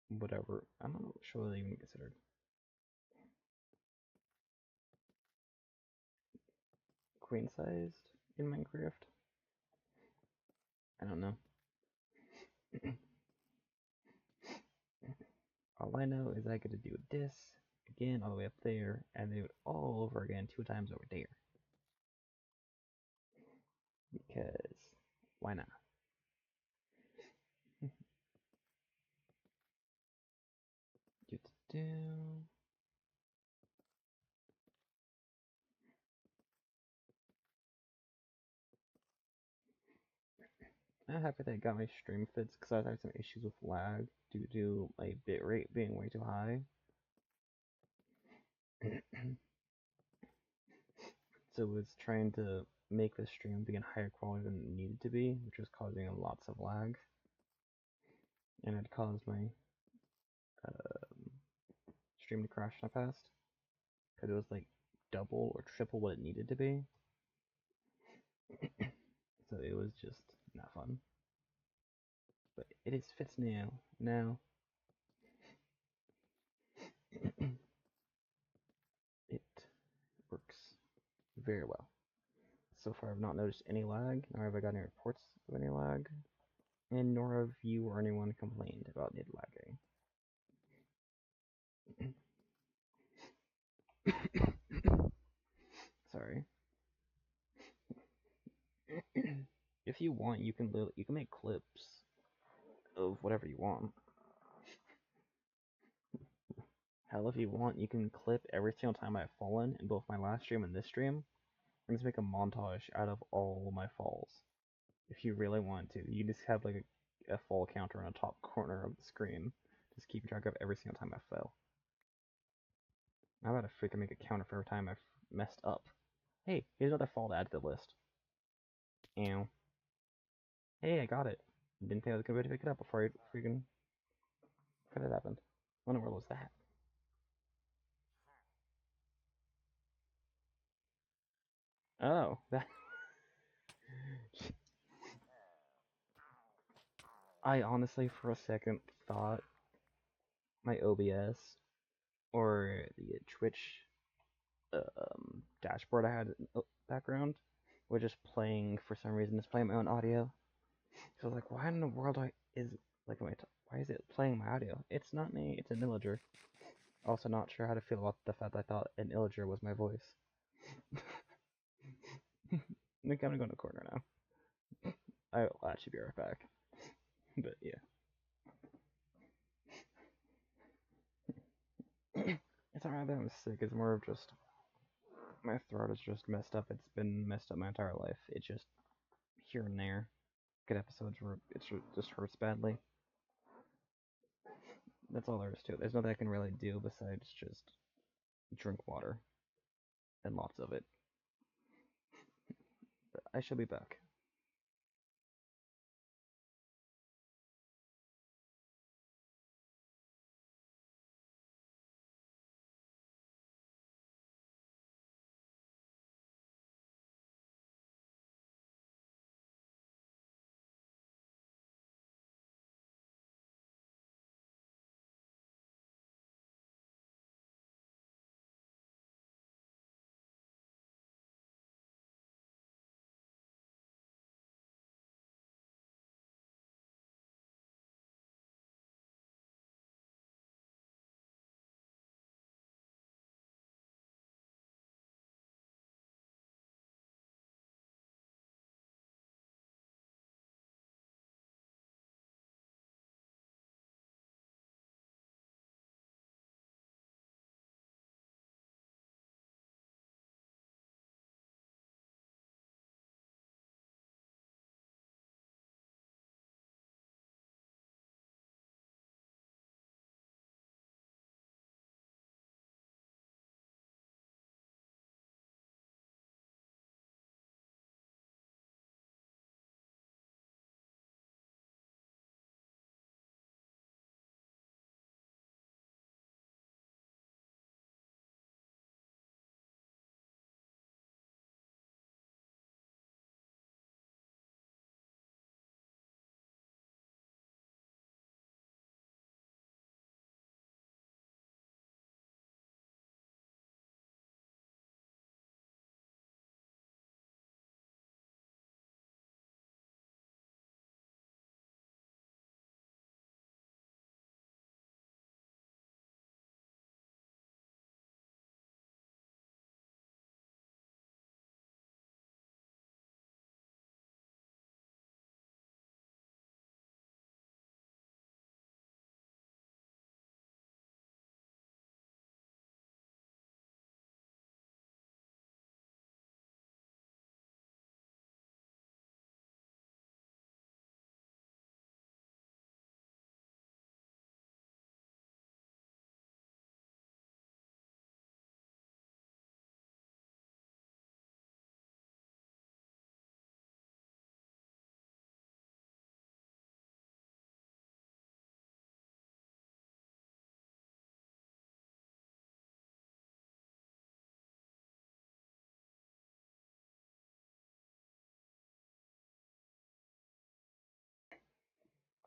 whatever. I'm not sure what they even considered. Queen sized in Minecraft? I don't know. All I know is I get to do this again all the way up there, and do it all over again 2 times over there. Because why not? I'm happy that I got my stream fits because I was having some issues with lag due to my bitrate being way too high. So it was trying to make the stream be in higher quality than it needed to be, which was causing lots of lag. And it caused my stream to crash in the past because it was like double or triple what it needed to be. So it was just not fun. But it is fits now. Now it works very well. So far, I've not noticed any lag, nor have I got any reports of any lag, and nor have you or anyone complained about it lagging. Sorry. If you want, you can make clips of whatever you want. Hell, if you want, you can clip every single time I've fallen in both my last stream and this stream. I'm just make a montage out of all my falls. If you really want to, you just have like a fall counter on the top corner of the screen, just keep track of every single time I fell. How about I freaking make a counter for every time I've messed up? Hey, here's another fall to add to the list. Ew. Hey, I got it. Didn't think I was gonna be able to pick it up before I freaking. What had happened? What in the world was that? Oh, that. I honestly, for a second, thought my OBS or the Twitch dashboard I had in the background was just playing for some reason. It's playing my own audio. So I was like, why in the world is like why is it playing my audio? It's not me. It's an illager. Also, not sure how to feel about the fact that I thought an illager was my voice. I'm gonna go in the corner now. I'll actually be right back. But yeah. It's not that I'm sick, it's more of just my throat is just messed up. It's been messed up my entire life. It's just here and there. Good episodes where it just hurts badly. That's all there is to it. There's nothing I can really do besides just drink water. And lots of it. But I shall be back.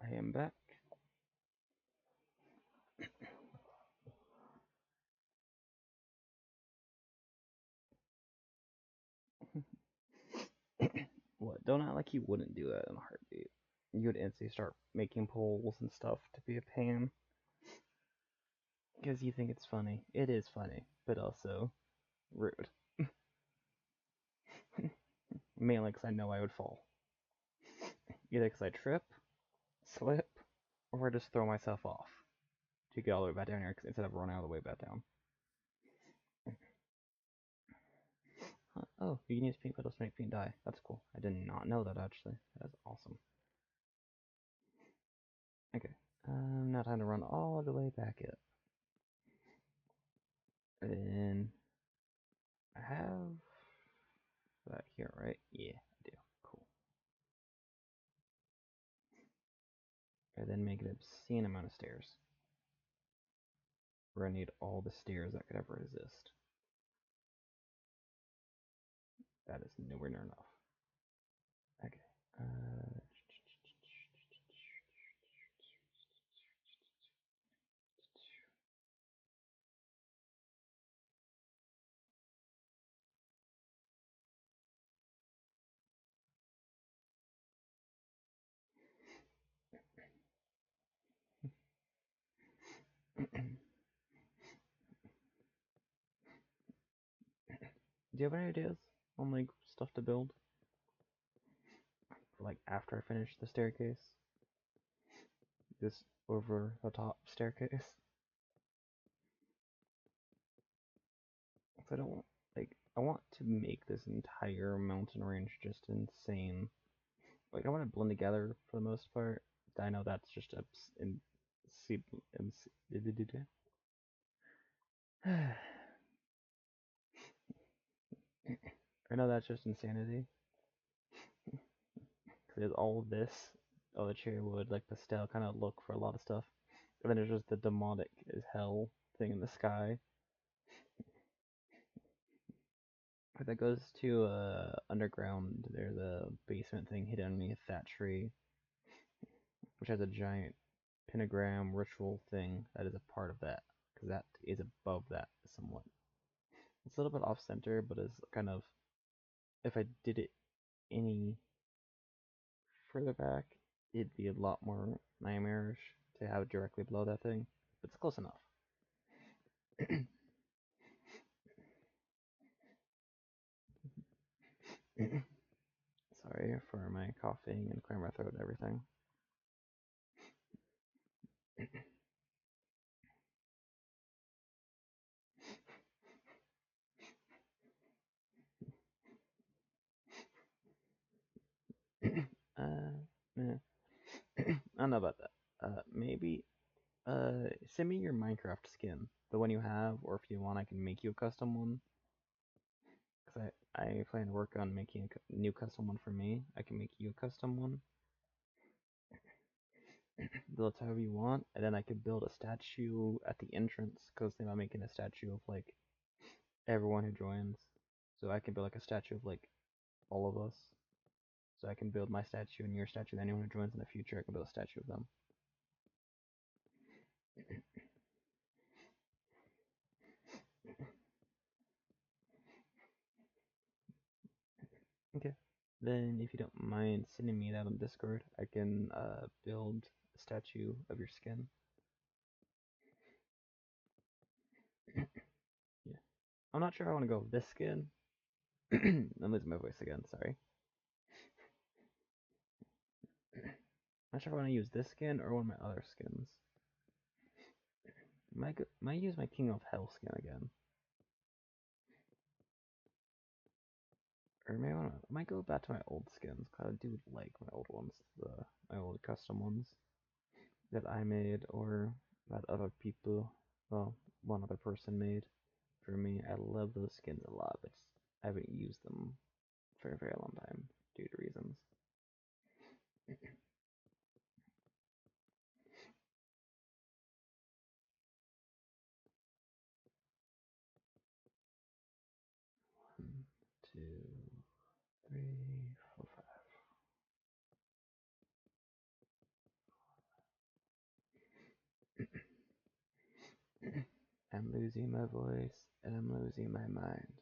I am back. What? Don't act like you wouldn't do that in a heartbeat. You would instantly start making polls and stuff to be a pain. Because you think it's funny. It is funny, but also rude. Mainly because I know I would fall. Either because I trip, slip, or just throw myself off to get all the way back down here instead of running all the way back down. Oh, you can use pink petals to make paint dye. That's cool. I did not know that actually. That's awesome. Okay. Now time to run all the way back up. And then I have that here, right? Yeah, I do. Cool. And then make an obscene amount of stairs. We're gonna need all the stairs that could ever exist. That is nowhere near enough. Okay. Do you have any ideas on like stuff to build? Like after I finish the staircase? This over the top staircase? I don't want, like, I want to make this entire mountain range just insane. Like, I want to blend together for the most part. I know that's just I know that's just insanity. Because there's all of this, all the cherry wood, like pastel kind of look for a lot of stuff. And then there's just the demonic as hell thing in the sky. That goes to underground. There's a basement thing hidden underneath that tree, which has a giant pentagram ritual thing that is a part of that, because that is above that somewhat. It's a little bit off center, but it's kind of, if I did it any further back, it'd be a lot more nightmarish to have it directly below that thing, but it's close enough. Sorry for my coughing and clearing my throat and everything. I don't know about that. Maybe send me your Minecraft skin, the one you have, or if you want, I can make you a custom one. Cause I plan to work on making a new custom one for me. I can make you a custom one. Build it however you want, and then I could build a statue at the entrance. Cause think about making a statue of like everyone who joins. So I can build like a statue of like all of us. So I can build my statue and your statue, and anyone who joins in the future, I can build a statue of them. Okay. Then, if you don't mind sending me that on Discord, I can build a statue of your skin. Yeah. I'm not sure I want to go with this skin. I'm losing my voice again, sorry. Not sure if I want to use this skin or one of my other skins. Might use my King of Hell skin again. Or maybe I might go back to my old skins, because I do like my old ones, my old custom ones that I made or that other people, well, one other person made for me. I love those skins a lot, but I haven't used them for a very long time due to reasons. 1, 2, 3, 4, 5. I'm losing my voice and I'm losing my mind.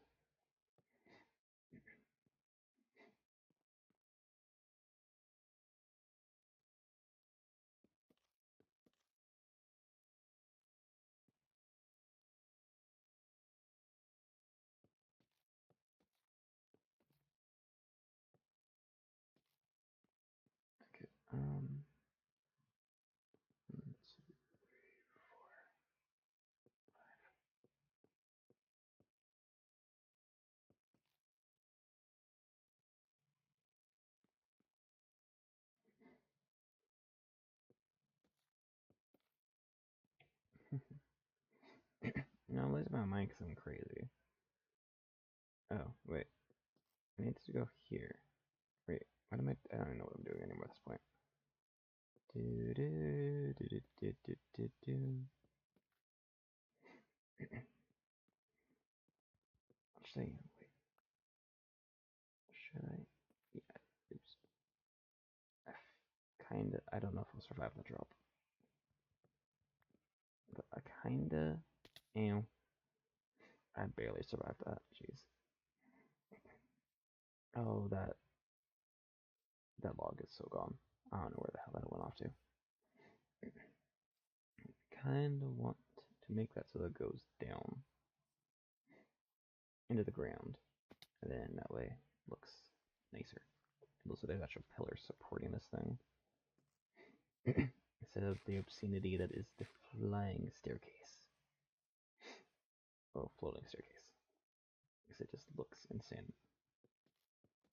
losing my mind because I'm crazy. Oh, wait. I need to go here. Wait, what am I? I don't even know what I'm doing anymore at this point. Do do do do do do do. Actually, wait. Should I? Yeah. Oops. Kinda. I don't know if I'll survive the drop. But I kinda am. I barely survived that. Jeez. Oh, that log is so gone. I don't know where the hell that went off to. Kinda want to make that so that it goes down into the ground, and then that way it looks nicer. And also, there's actual pillars supporting this thing instead of the obscenity that is the flying staircase. Oh, floating staircase. Because it just looks insane.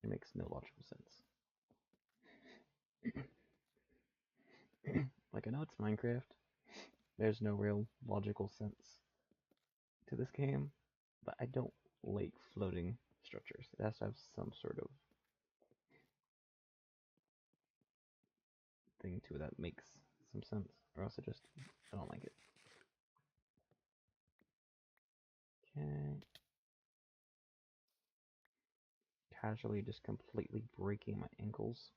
It makes no logical sense. Like, I know it's Minecraft. There's no real logical sense to this game, but I don't like floating structures. It has to have some sort of thing to it that makes some sense, or else I don't like it. Okay. Casually just completely breaking my ankles.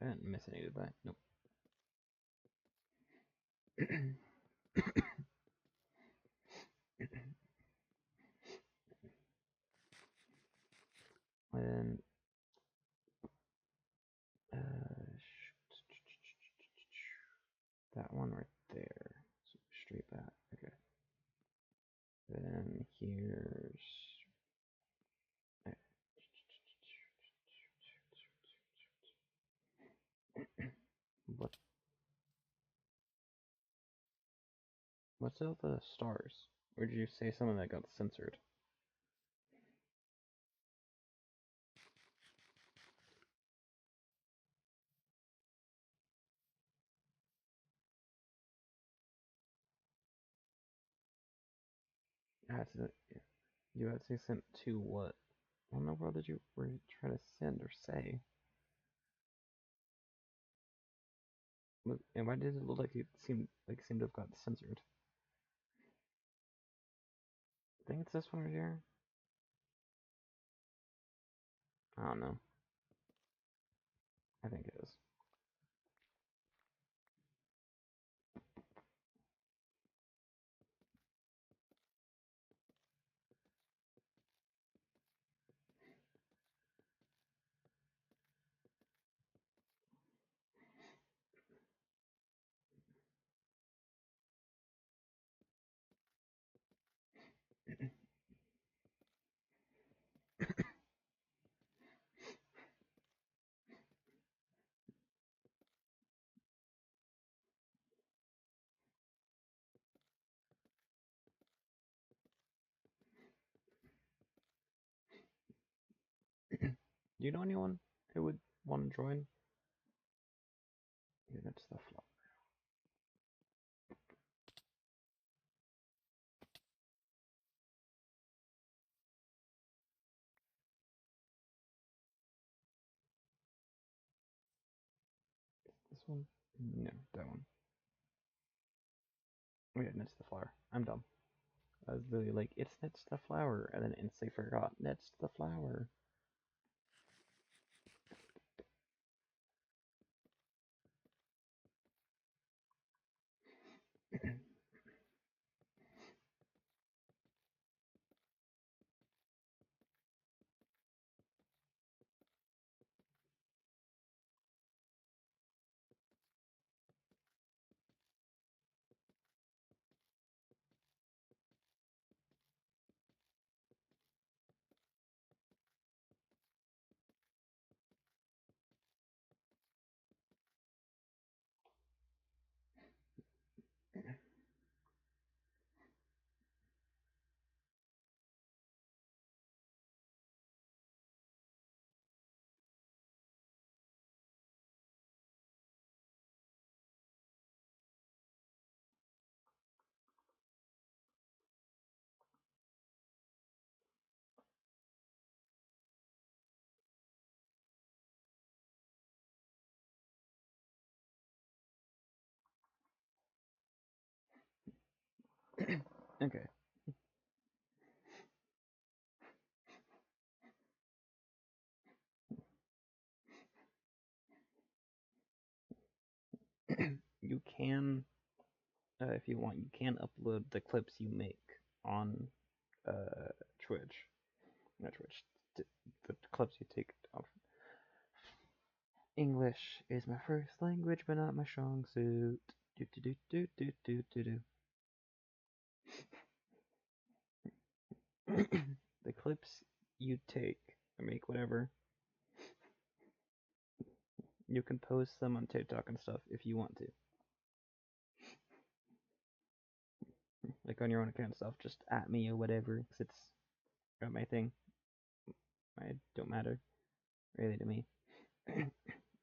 I didn't miss any of that. Nope. And that one right there. So straight back. Okay. Then here's what? What's up with the stars? Or did you say something that got censored? You had to say sent to what? I don't know what did you were trying to send or say. And why did it look like it seemed to have got censored? I think it's this one right here. I don't know. I think it is. Do you know anyone who would want to join? Yeah, that's the flop. This one? No, that one. Oh yeah, Nets the flower. I'm dumb. I was literally like, it's Nets the flower, and then instantly forgot Nets the flower. Okay. You can, if you want, you can upload the clips you make on uh, Twitch. Not Twitch. The clips you take off. English is my first language, but not my strong suit. Do do do do do do do do. The clips you take or make, whatever, you can post them on TikTok and stuff if you want to. Like on your own account and stuff, just at me or whatever, because it's got my thing. I don't matter really to me.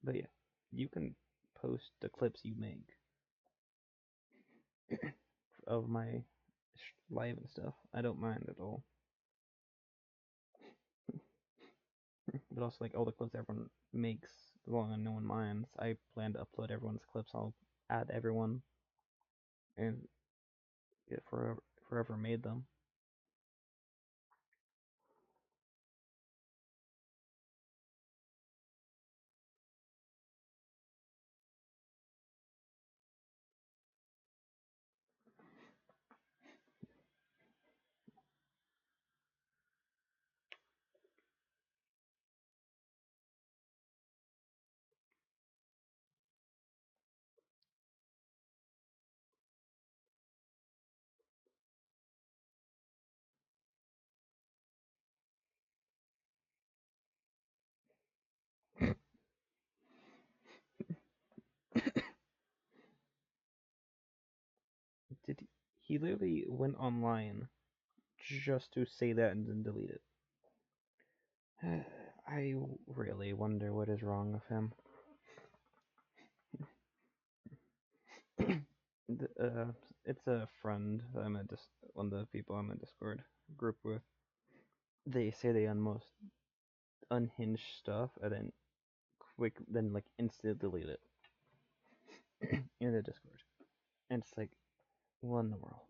But yeah, you can post the clips you make of my live and stuff. I don't mind at all. But also, like all the clips everyone makes, as long as no one minds, I plan to upload everyone's clips. I'll add everyone and it forever made them. Did he literally went online just to say that and then delete it? I really wonder what is wrong with him. It's a friend that I'm one of the people I'm in Discord group with. They say they most unhinged stuff and then like instantly delete it in the Discord. And it's like, what in the world?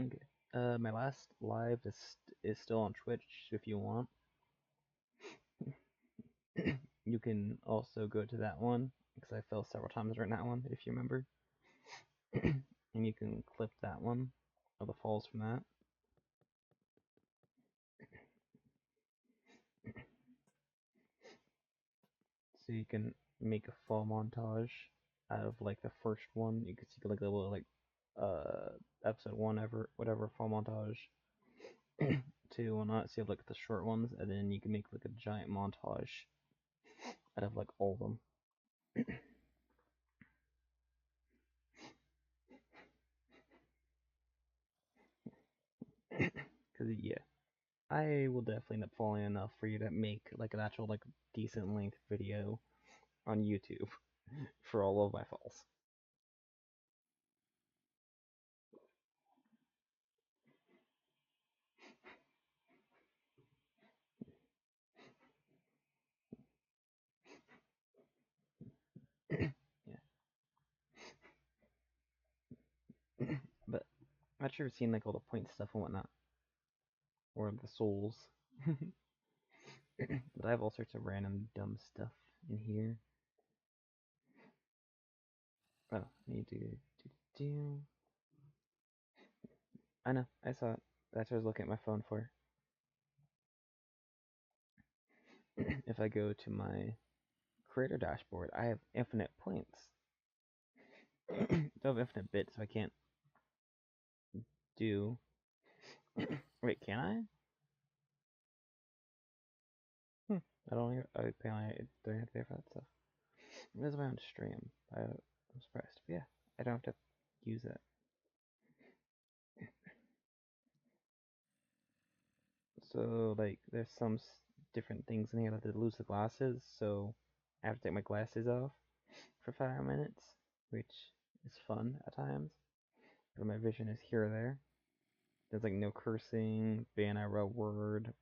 Okay. My last live is still on Twitch if you want. You can also go to that one because I fell several times during that one, if you remember. And you can clip that one or the falls from that. So you can make a fall montage out of like the first one. You can see like a little like episode one whatever fall montage. Two or not, so you have like the short ones, and then you can make like a giant montage out of like all of them. Cause yeah, I will definitely end up falling enough for you to make like an actual like decent length video on YouTube for all of my falls. Yeah, but I'm not sure if you've seen like all the point stuff and whatnot, or the souls. But I have all sorts of random dumb stuff in here. Oh, I need to do. I know, I saw it. That's what I was looking at my phone for. If I go to my creator dashboard, I have infinite points. I don't have infinite bits, so I can't do. Wait, can I? I don't. Apparently, I don't have to pay for that stuff. This is my own stream. I'm surprised. But yeah, I don't have to use it. So like, there's some different things in here. I have to lose the glasses, so I have to take my glasses off for 5 minutes, which is fun at times. But my vision is here or there. There's like no cursing, ban IRL word,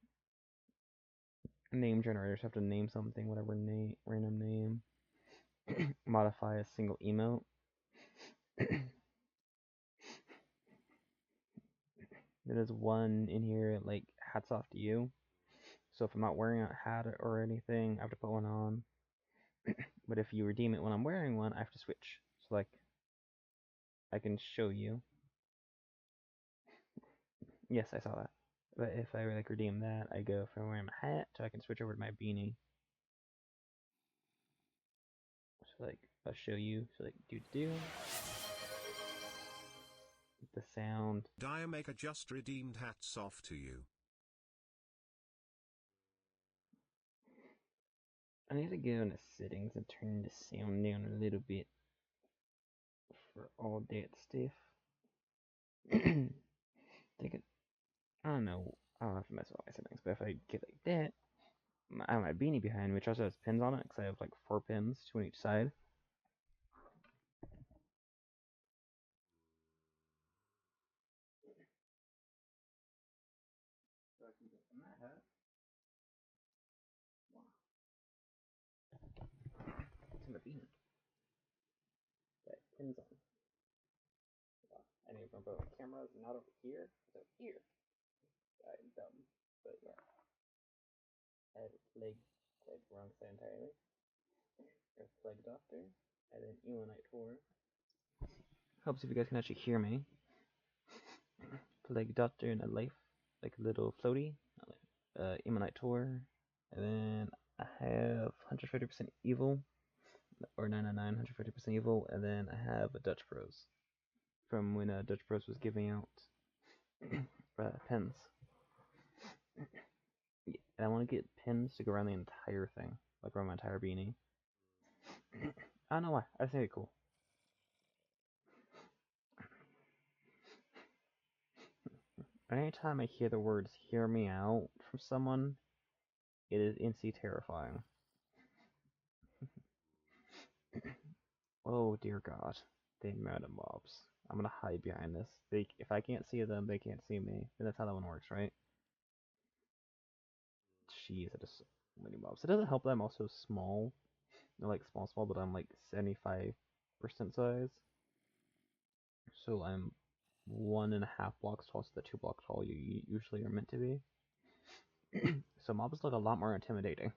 name generators have to name something, whatever name, random name, modify a single emote. There's one in here like hats off to you. So if I'm not wearing a hat or anything, I have to put one on. But if you redeem it when I'm wearing one, I have to switch. So like, I can show you. Yes, I saw that. But if I like redeem that, I go from wearing my hat to I can switch over to my beanie. So like, I'll show you. So like, do the sound. Diamaker just redeemed hats off to you. I need to go into settings and turn the sound down a little bit for all that stuff. Think it, I don't know. I'll have to mess with my settings, but if I get like that, I have my beanie behind, which also has pins on it, because I have like 4 pins, 2 on each side. So I can get from that hat. Wow. To my beanie. That pins on. Wow. I need to remember my camera's not over here, it's over here. I'm dumb. But yeah. I have a plague, wrong side entirely. There's Plague Doctor, and then Ewanite Tour. Helps if you guys can actually hear me. Plague Doctor in a life, like a little floaty. Emanite Tour, and then I have 150% evil, or 999, 150% evil, and then I have a Dutch Bros from when Dutch Bros was giving out pins. Yeah, and I want to get pins to go around the entire thing, like around my entire beanie. I don't know why. I think it's cool. Anytime I hear the words "hear me out" from someone, it is instantly terrifying. Oh dear God, the amount of mobs. I'm gonna hide behind this. If I can't see them, they can't see me. And that's how that one works, right? Jeez, that is so many mobs. It doesn't help that I'm also small. They're like small, but I'm like 75% size. So I'm 1.5 blocks tall, so the 2 blocks tall you usually are meant to be. So mobs look a lot more intimidating.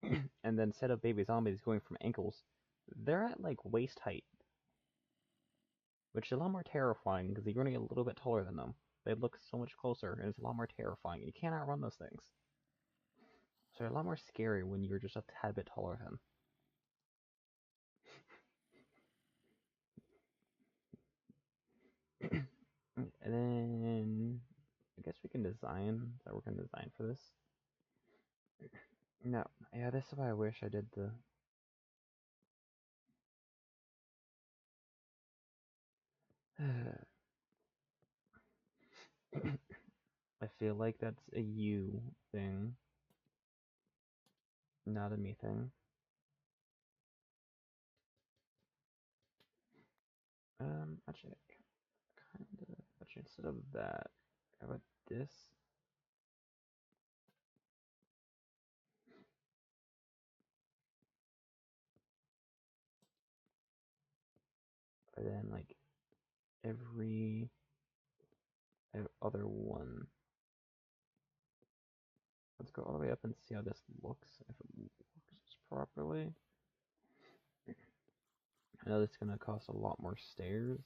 And then instead of baby zombies going from ankles, they're at like waist height, which is a lot more terrifying because you're going to get a little bit taller than them. They look so much closer, and it's a lot more terrifying. You can't outrun those things. So they're a lot more scary when you're just a tad bit taller than them. And then I guess we can design. That we're gonna design for this. No, yeah, this is why I wish I did the. I feel like that's a you thing, not a me thing. Actually, kind of. Actually, instead of that, how about this? And then like every other one. Let's go all the way up and see how this looks. If it works properly. I know this is gonna cost a lot more stairs,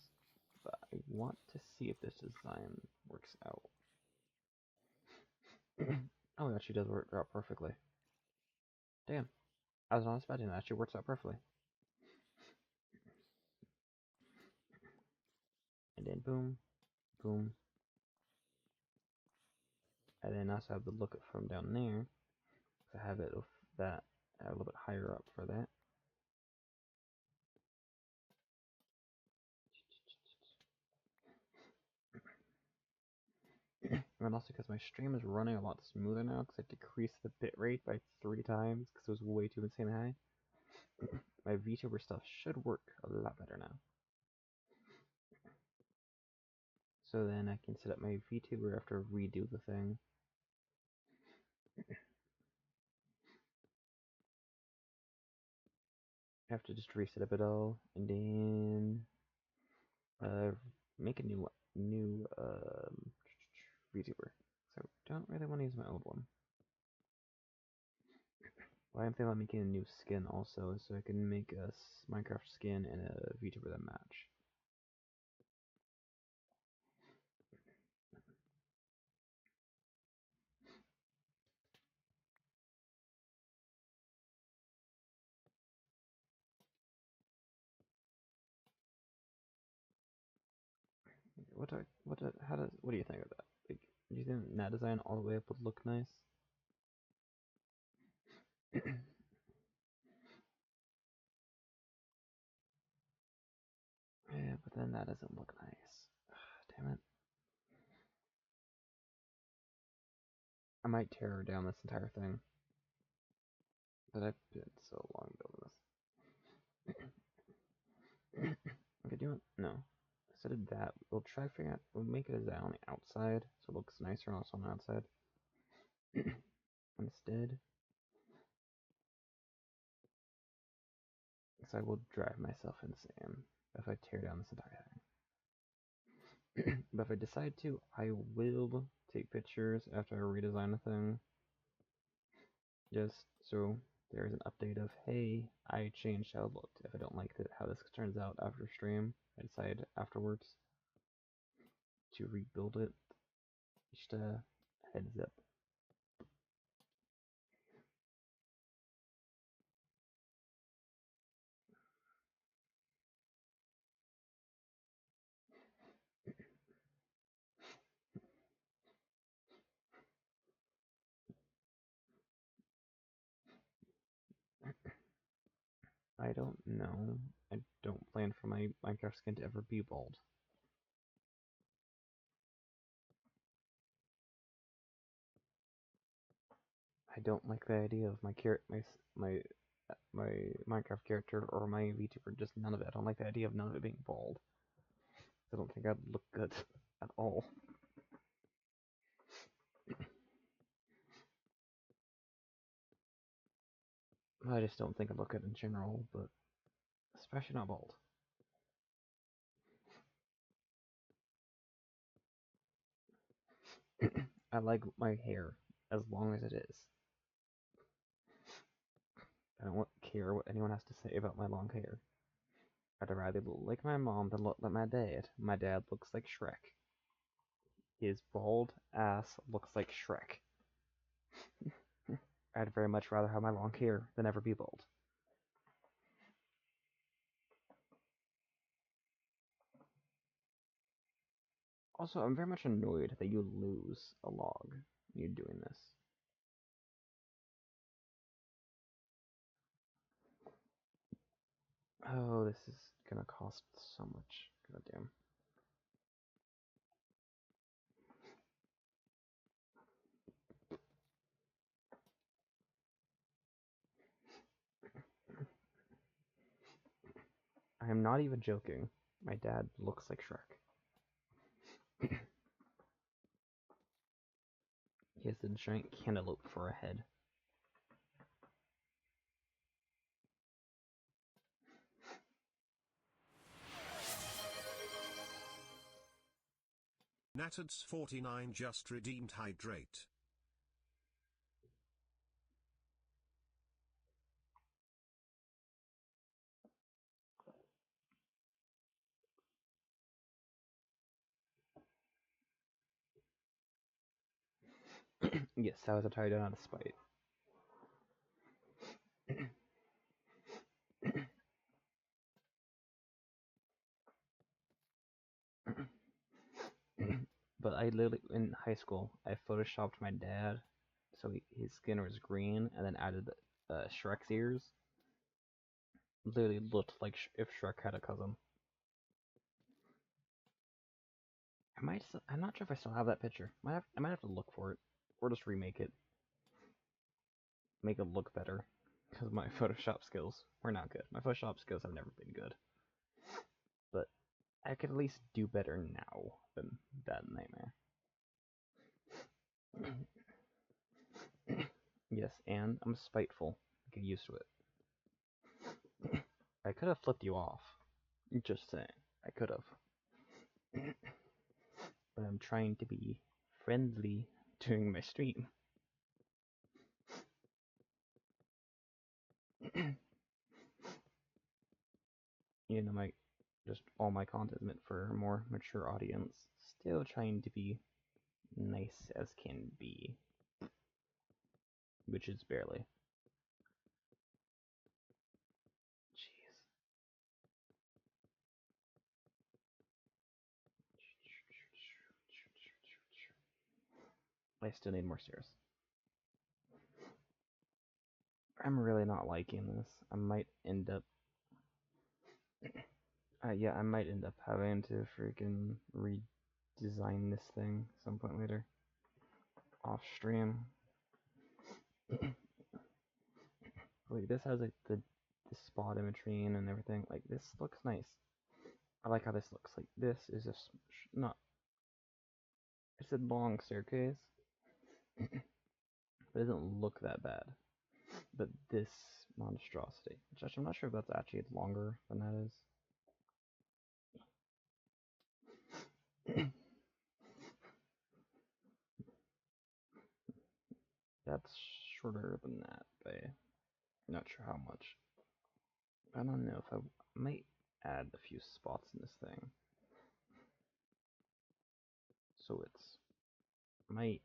but I want to see if this design works out. Oh, it actually does work out perfectly. Damn, I was not expecting that. It actually works out perfectly. And then boom, boom. And then also have the look from down there. So I have it with that a little bit higher up for that. And also because my stream is running a lot smoother now because I decreased the bitrate by 3 times because it was way too insane high. My VTuber stuff should work a lot better now. So then I can set up my VTuber after redo the thing. I have to just reset up it all and then make a new VTuber. So I don't really want to use my old one. Why I'm thinking about making a new skin also, so I can make a Minecraft skin and a VTuber that match. What do you think of that? Like, do you think that design all the way up would look nice? Yeah, but then that doesn't look nice. Damn it. I might tear down this entire thing. But I've been so long building this. Okay, do it? No. Instead of that, we'll try figuring out, we'll make it a design on the outside, so it looks nicer also on the outside. Instead, because I will drive myself insane if I tear down this entire thing. But if I decide to, I will take pictures after I redesign a thing. Just so there's an update of, hey, I changed how it looked. If I don't like how this turns out after stream, I decide afterwards to rebuild it. Just a heads up. I don't know. I don't plan for my Minecraft skin to ever be bald. I don't like the idea of my Minecraft character or my VTuber, just none of it. I don't like the idea of none of it being bald. I don't think I'd look good at all. I just don't think I'd look good in general, but especially not bald. I like my hair as long as it is. I don't care what anyone has to say about my long hair. I'd rather look like my mom than look like my dad. My dad looks like Shrek. His bald ass looks like Shrek. I'd very much rather have my long hair than ever be bald. Also, I'm very much annoyed that you lose a log when you're doing this. Oh, this is gonna cost so much. Goddamn. I am not even joking. My dad looks like Shrek. He has the giant cantaloupe for a head. Natad's49 just redeemed hydrate. Yes, I was entirely done out of spite. But I literally, in high school, I photoshopped my dad so his skin was green and then added Shrek's ears. Literally looked like if Shrek had a cousin. I'm not sure if I still have that picture. I might have to look for it. Or just remake it. Make it look better. Because my Photoshop skills were not good. My Photoshop skills have never been good. But I could at least do better now than that nightmare. Yes, and I'm spiteful. Get used to it. I could have flipped you off. Just saying. I could have. But I'm trying to be friendly during my stream. You know, just all my content is meant for a more mature audience. Still trying to be nice as can be. Which is barely. Jeez. I still need more stairs. I'm really not liking this. I might end up... yeah, I might end up having to freaking redesign this thing some point later. Off stream. Like, this has like the spot imagery and everything. Like, this looks nice. I like how this looks. Like, this is just not... It's a long staircase. But it doesn't look that bad. But this monstrosity, which I'm not sure if that's actually longer than that is. That's shorter than that, but I'm not sure how much. I don't know if I might add a few spots in this thing. So it's might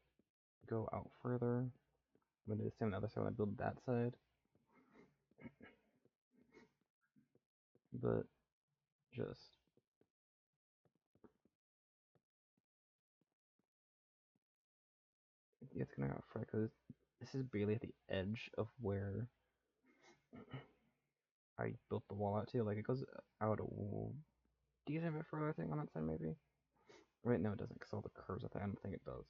go out further. But it's the other side when I build that side. But just it's gonna go further because this is barely at the edge of where I built the wall out to. Like, it goes out a decent bit further, I think, on that side maybe. Wait, no, it doesn't, because all the curves. I don't think it does.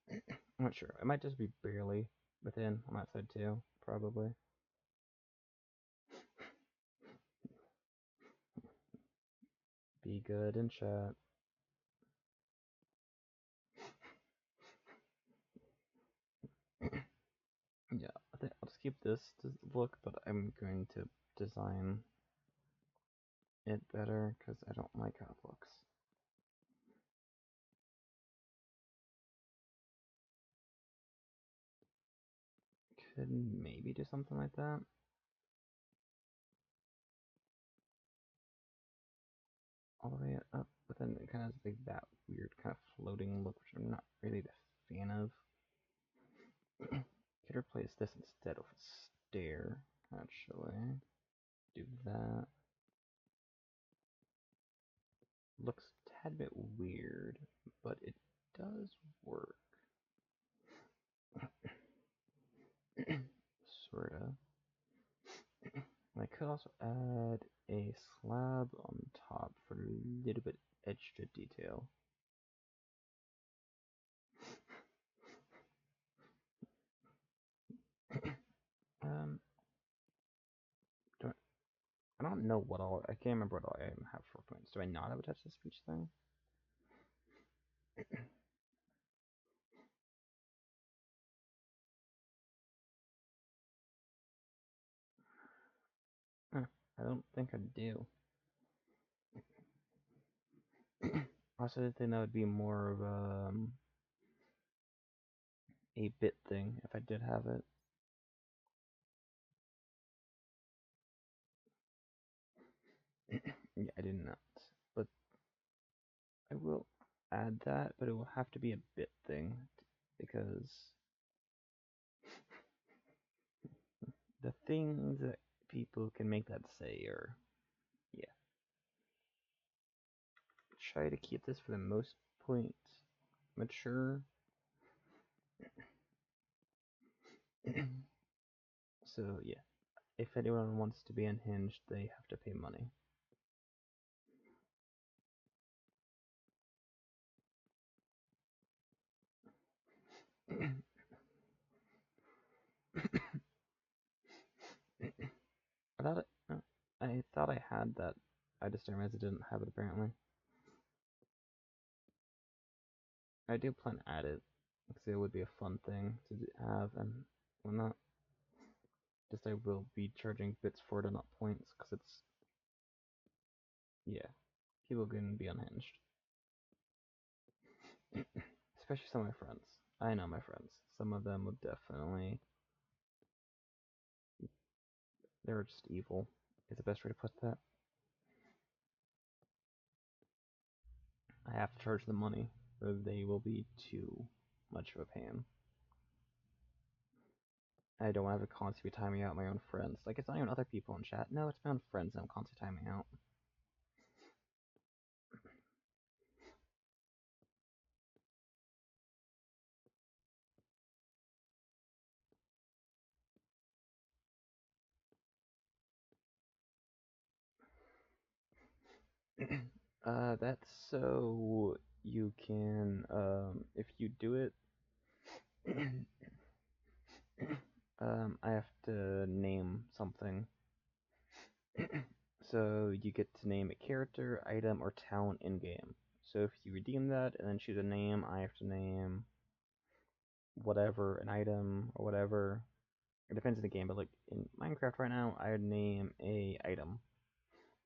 I'm not sure. It might just be barely within on that side too, probably. Be good in chat. Yeah, I think I'll just keep this look, but I'm going to design it better because I don't like how it looks. Could maybe do something like that. All the way up, but then it kind of has like that weird kind of floating look, which I'm not really the fan of. Could replace this instead of a stair, actually. Do that. Looks a tad bit weird, but it does work. Sorta. I could also add a slab on top for a little bit extra detail. I don't know what all. I can't remember what all I have for points. Do I not have a touch to speech thing? I don't think I do. Also, I think that would be more of a bit thing if I did have it. Yeah, I did not. But I will add that, but it will have to be a bit thing because the things that people can make that say are, yeah. Try to keep this for the most point mature. So yeah, if anyone wants to be unhinged, they have to pay money. I thought I had that. I just didn't realize I didn't have it apparently. I do plan to add it because it would be a fun thing to have, and well, not just I will be charging bits for it and not points because it's yeah, people can be unhinged, especially some of my friends. I know my friends. Some of them would definitely they're just evil. Is the best way to put that. I have to charge them money, or they will be too much of a pain. I don't have to constantly be timing out my own friends. Like, it's not even other people in chat. No, it's my own friends I'm constantly timing out. That's so you can, if you do it, I have to name something. So you get to name a character, item, or talent in game. So if you redeem that and then choose a name, I have to name whatever, an item or whatever. It depends on the game, but like in Minecraft right now, I would name a item,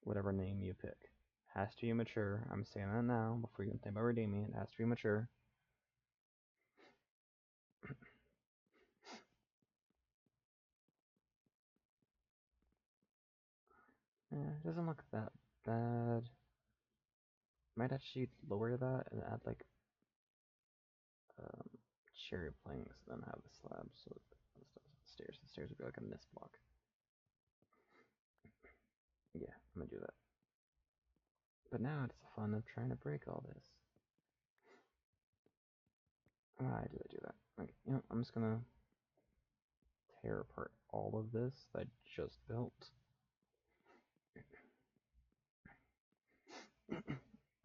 whatever name you pick. Has to be mature. I'm saying that now before you even think about redeeming it. It has to be mature. It doesn't look that bad. Might actually lower that and add like um, cherry planks, then have the slab. So the stairs. The stairs would be like a mist block. Yeah, I'm gonna do that. But now it's the fun of trying to break all this. Why do I do that? Okay, you know, I'm just gonna tear apart all of this that I just built.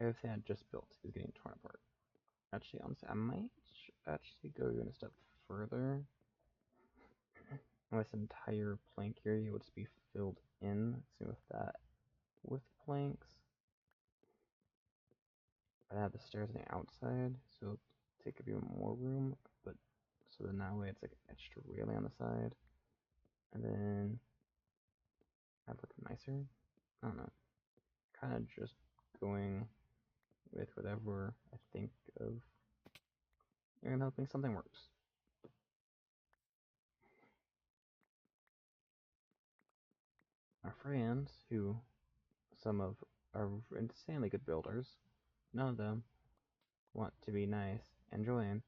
Everything I just built is getting torn apart. Actually, honestly, I might actually go even a step further. This entire plank area would just be filled in. See with that, with planks. I have the stairs on the outside, so it'll take up even more room. But so then that way it's like an extra railing on the side, and then have like nicer. I don't know. Kind of just going with whatever I think of. And hoping something works. Our friends, who some of are insanely good builders, none of them want to be nice and join,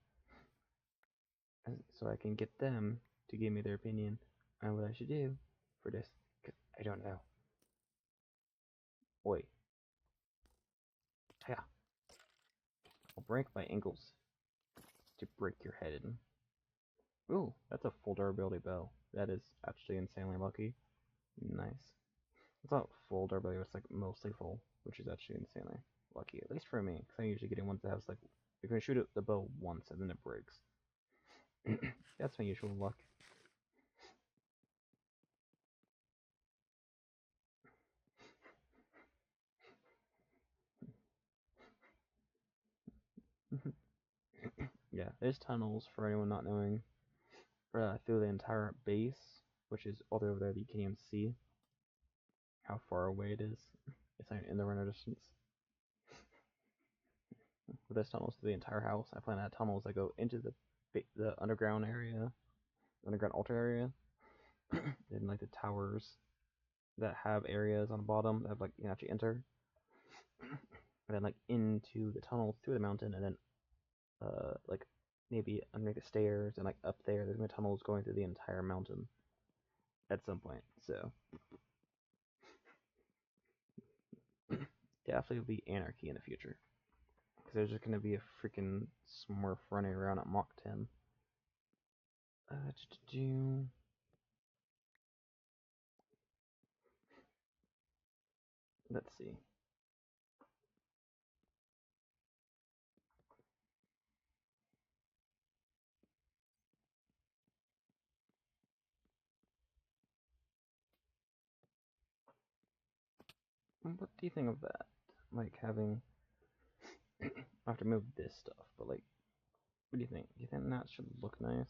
so I can get them to give me their opinion on what I should do for this, because I don't know. Oi. Yeah. I'll break my ankles to break your head in. Ooh, that's a full durability bow. That is actually insanely lucky. Nice. It's not full durability, it's like mostly full, which is actually insanely lucky, at least for me, because I'm usually getting ones that have like, you can shoot the bow once and then it breaks. That's my usual luck. Yeah, there's tunnels for anyone not knowing through the entire base, which is all the way over there that you can't even see how far away it is. It's not in the runner distance. But there's tunnels through the entire house. I plan to have tunnels that go into the underground area, underground altar area, and like the towers that have areas on the bottom that have, like, you can actually enter, and then like into the tunnels through the mountain, and then like maybe underneath the stairs and like up there. There's gonna be tunnels going through the entire mountain at some point. So definitely will be anarchy in the future, because there's just gonna be a freaking Smurf running around at Mach 10. Let's see. What do you think of that? Like having, I have to move this stuff, but like What do you think? Do you think that should look nice?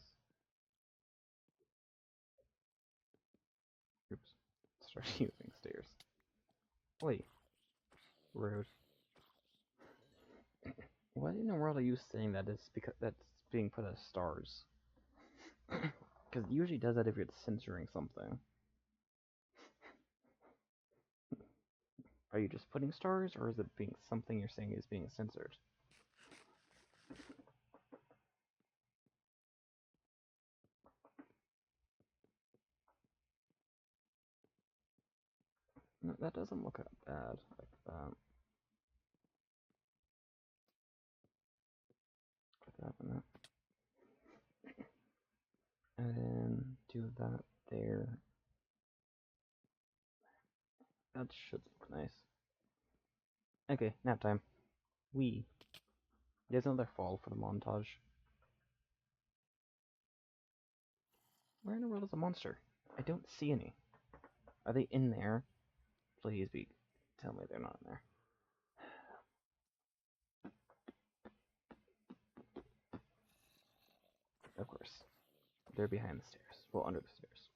Oops. Start using stairs. Wait. Rude. Why in the world are you saying that it's because that's being put as stars? Because it usually does that if it's censoring something. Are you just putting stars, or is it being something you're saying is being censored? No, that doesn't look that bad. Like that. Put that in that. And then do that there. That should look nice. Okay, nap time. There's another fall for the montage. Where in the world is a monster? I don't see any. Are they in there? Please be. Tell me they're not in there. Of course. They're behind the stairs. Well, under the stairs.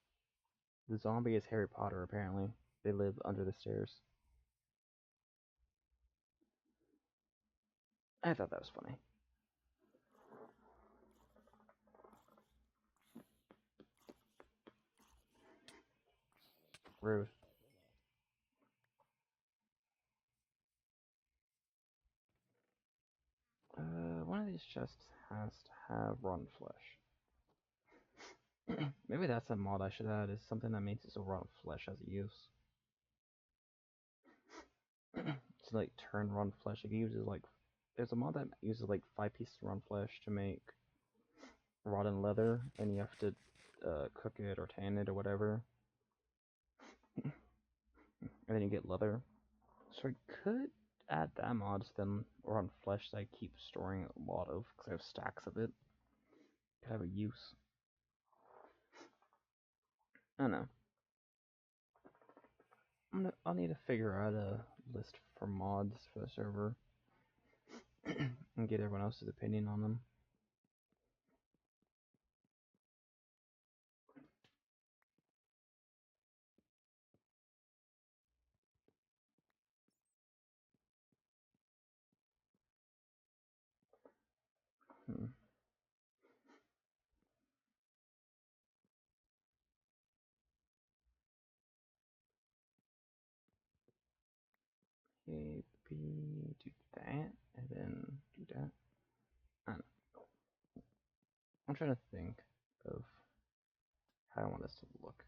The zombie is Harry Potter, apparently. They live under the stairs. I thought that was funny. Rude. One of these chests has to have rotten flesh. Maybe that's a mod I should add, is something that makes it so rotten flesh has a use. To like turn rotten flesh, it uses like, there's a mod that uses like 5 pieces of rotten flesh to make rotten leather, and you have to cook it or tan it or whatever, and then you get leather. So I could add that mod to them, or on flesh that I keep storing a lot of, because I have stacks of it. Could have a use. I don't know. I'll need to figure out a list for mods for the server and get everyone else's opinion on them. Hmm. Maybe do that, and then do that. I don't know. I'm trying to think of how I want this to look.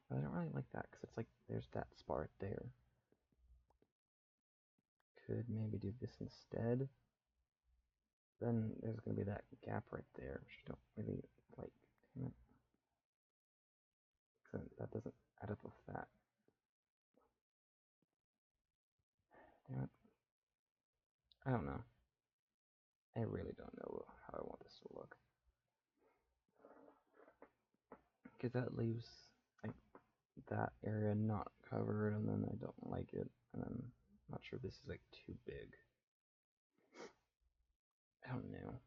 But I don't really like that, because it's like, there's that spot right there. Could maybe do this instead. Then there's going to be that gap right there, which I don't really like. Damn it. That doesn't add up with that. Damn it. I don't know. I really don't know how I want this to look. Because that leaves like that area not covered, and then I don't like it, and then I'm not sure if this is like too big. I don't know.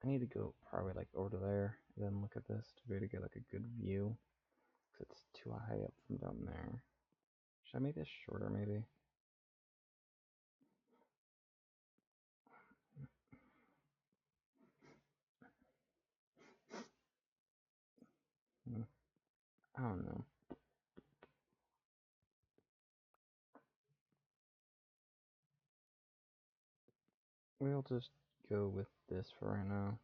I need to go probably like over there, and then look at this to be able to get like a good view. Because it's too high up from down there. Should I make this shorter maybe? I don't know. We'll just go with this for right now.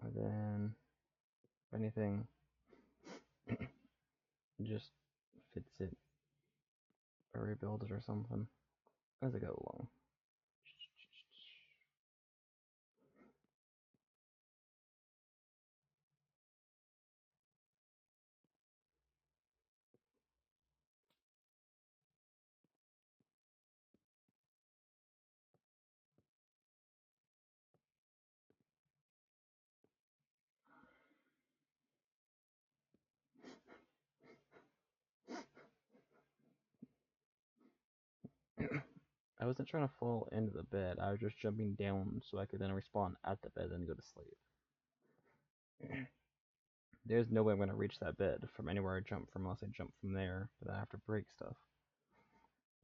And then, if anything, just fits it or rebuild it or something as I go along. I wasn't trying to fall into the bed. I was just jumping down so I could then respawn at the bed and go to sleep. There's no way I'm gonna reach that bed from anywhere I jump from unless I jump from there, but I have to break stuff.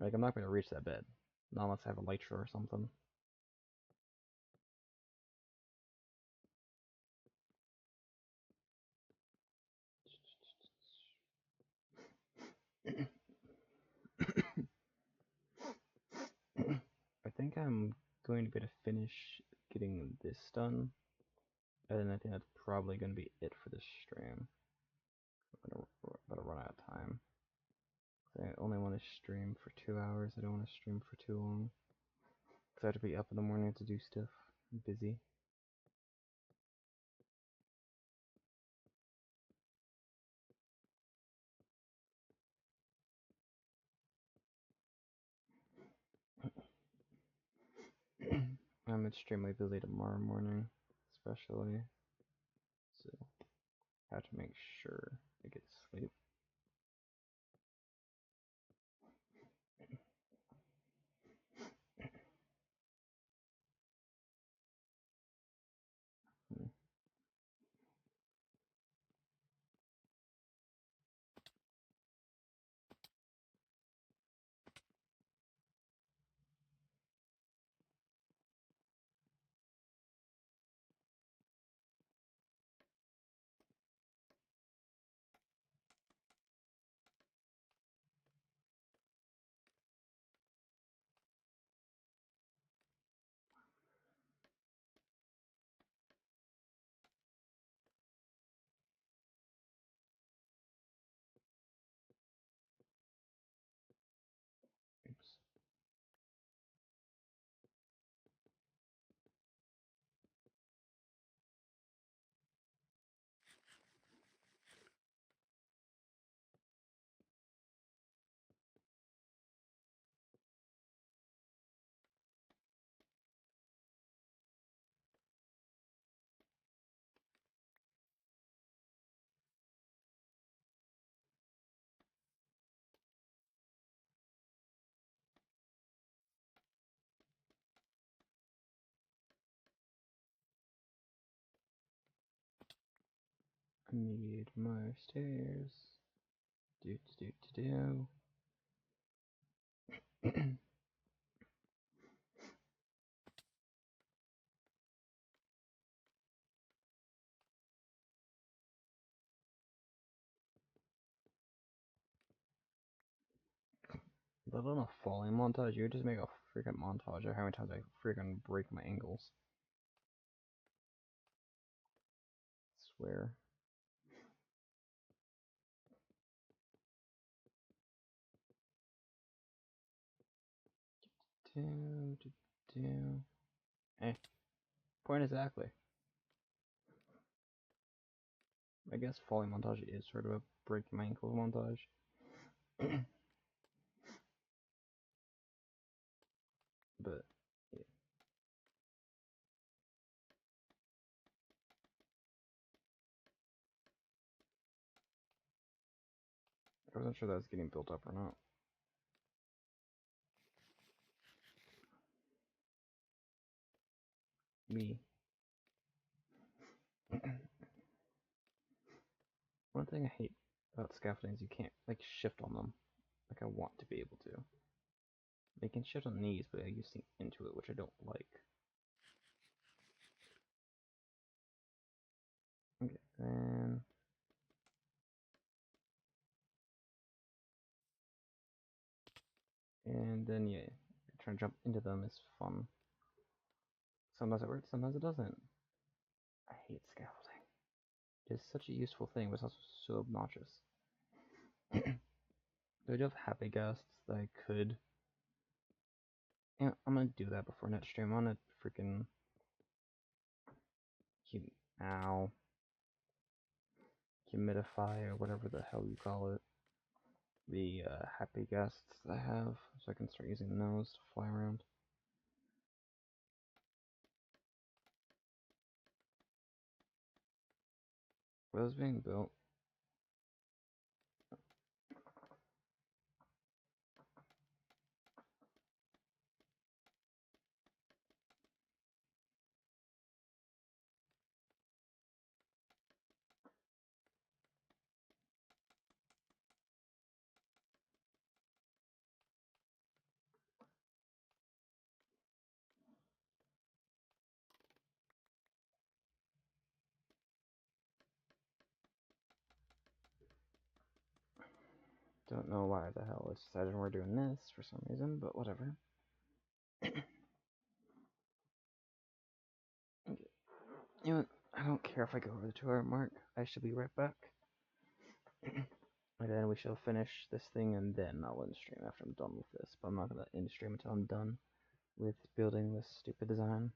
Like, I'm not gonna reach that bed. Not unless I have a elytra or something. I think I'm going to be able to finish getting this done, and then I think that's probably going to be it for this stream. I'm about to run out of time. I only want to stream for 2 hours. I don't want to stream for too long. Because I have to be up in the morning to do stuff. I'm busy. I'm extremely busy tomorrow morning, especially. So, I have to make sure I get sleep. Oops. I need more stairs. Do do do do. Let alone a falling montage, you would just make a freaking montage of how many times I freaking break my ankles. I swear. Do, do, do. Eh. Point exactly. I guess falling montage is sort of a breaking my ankles montage. But, yeah. I wasn't sure that was getting built up or not. Me. One thing I hate about scaffolding is you can't, like, shift on them. Like I want to be able to. They can shift on these, but I use sink into it, which I don't like. Okay, then... And then, yeah, trying to jump into them is fun. Sometimes it works, sometimes it doesn't. I hate scaffolding. It's such a useful thing, but it's also so obnoxious. I do have happy guests that I could... Yeah, I'm gonna do that before next stream. I'm gonna freaking... Ow. Humidify, or whatever the hell you call it. The happy guests that I have, so I can start using those to fly around. What is being built? don't know why the hell it's decided we're doing this for some reason, but whatever. You know what? I don't care if I go over the 2 hour mark. I should be right back. And then we shall finish this thing, and then I'll end stream after I'm done with this. But I'm not gonna end stream until I'm done with building this stupid design.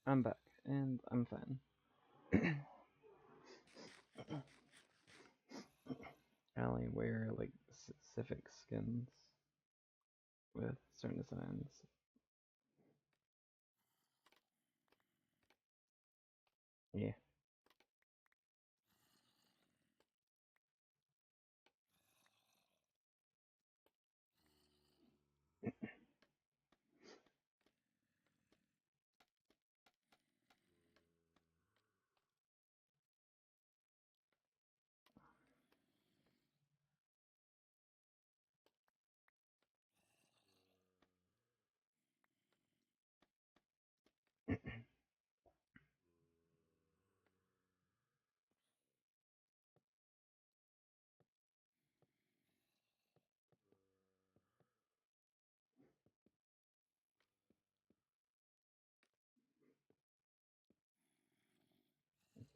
I'm back, and I'm fine. I only wear like specific skins with certain designs. Yeah.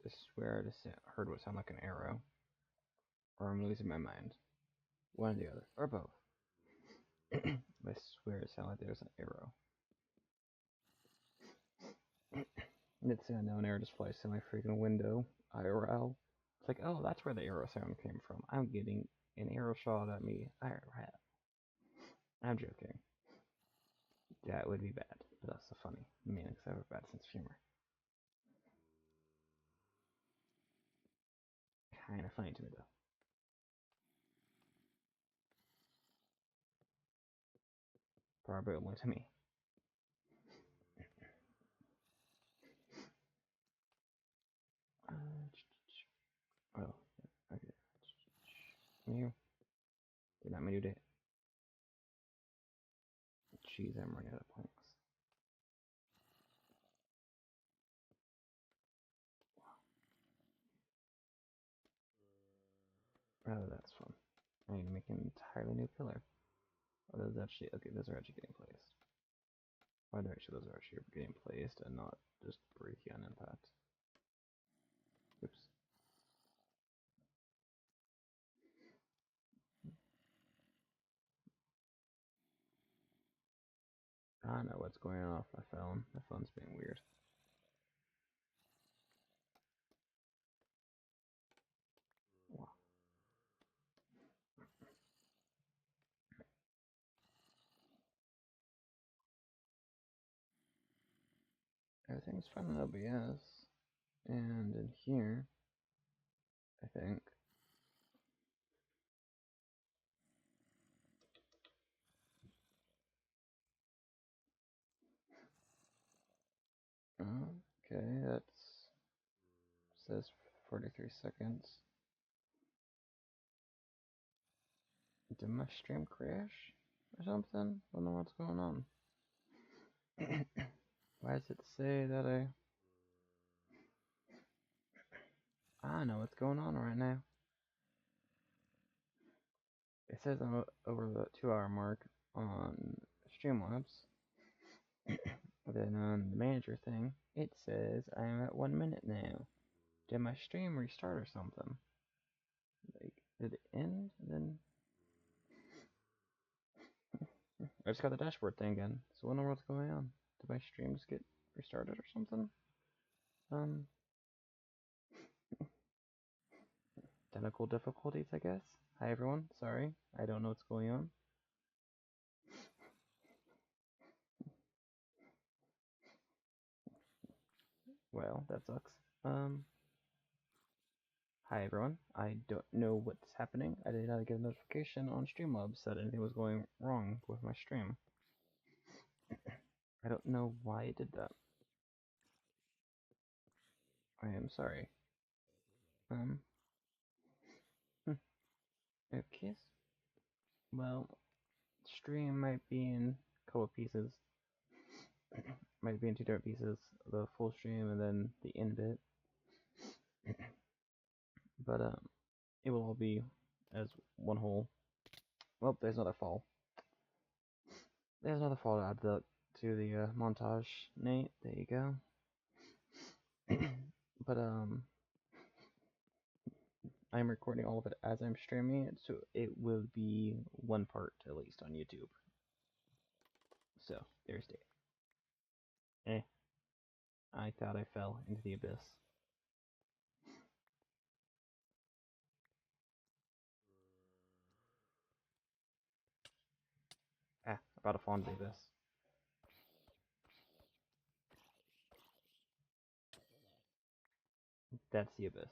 I swear I just heard what sounded like an arrow. Or I'm losing my mind. One or the other. Or both. I swear it sounded like there's an arrow. It's no, an arrow just flies through my freaking window. IRL. It's like, oh, that's where the arrow sound came from. I'm getting an arrow shot at me. IRL. I'm joking. That would be bad. But that's so funny. I mean, because I have a bad sense of humor. Kind of funny to me, though. Probably only to me. Oh, okay. New. Did not menu date. Jeez, I'm running out of planks. Oh, that's fun. I need to make an entirely new pillar. Oh, those actually, okay, those are actually getting placed. Why those are actually getting placed and not just breaking on impact. Oops. I don't know what's going on with my phone. My phone's being weird. Wow. Everything's fine in OBS. And in here, I think. Okay, that's says 43 seconds. Did my stream crash or something? I don't know what's going on. Why does it say that I don't know what's going on right now. It says I'm over the 2 hour mark on Streamlabs. Then on the manager thing, it says I'm at 1 minute now. Did my stream restart or something? Like, did it end? Then I just got the dashboard thing again. So I wonder what's going on. Did my stream just get restarted or something? Technical difficulties, I guess. Hi everyone. Sorry, I don't know what's going on. Well, that sucks. Hi everyone. I don't know what's happening. I did not get a notification on Streamlabs that anything was going wrong with my stream. I don't know why it did that. I am sorry. Okay. Well, stream might be in a couple pieces. Might be in two different pieces. The full stream and then the end bit. But it will all be as one whole. Well, there's another fall. There's another fall to add to the montage, Nate. There you go. But I'm recording all of it as I'm streaming it, so it will be one part at least on YouTube. So there's that. Eh. I thought I fell into the abyss. About to fall into the abyss. That's the abyss.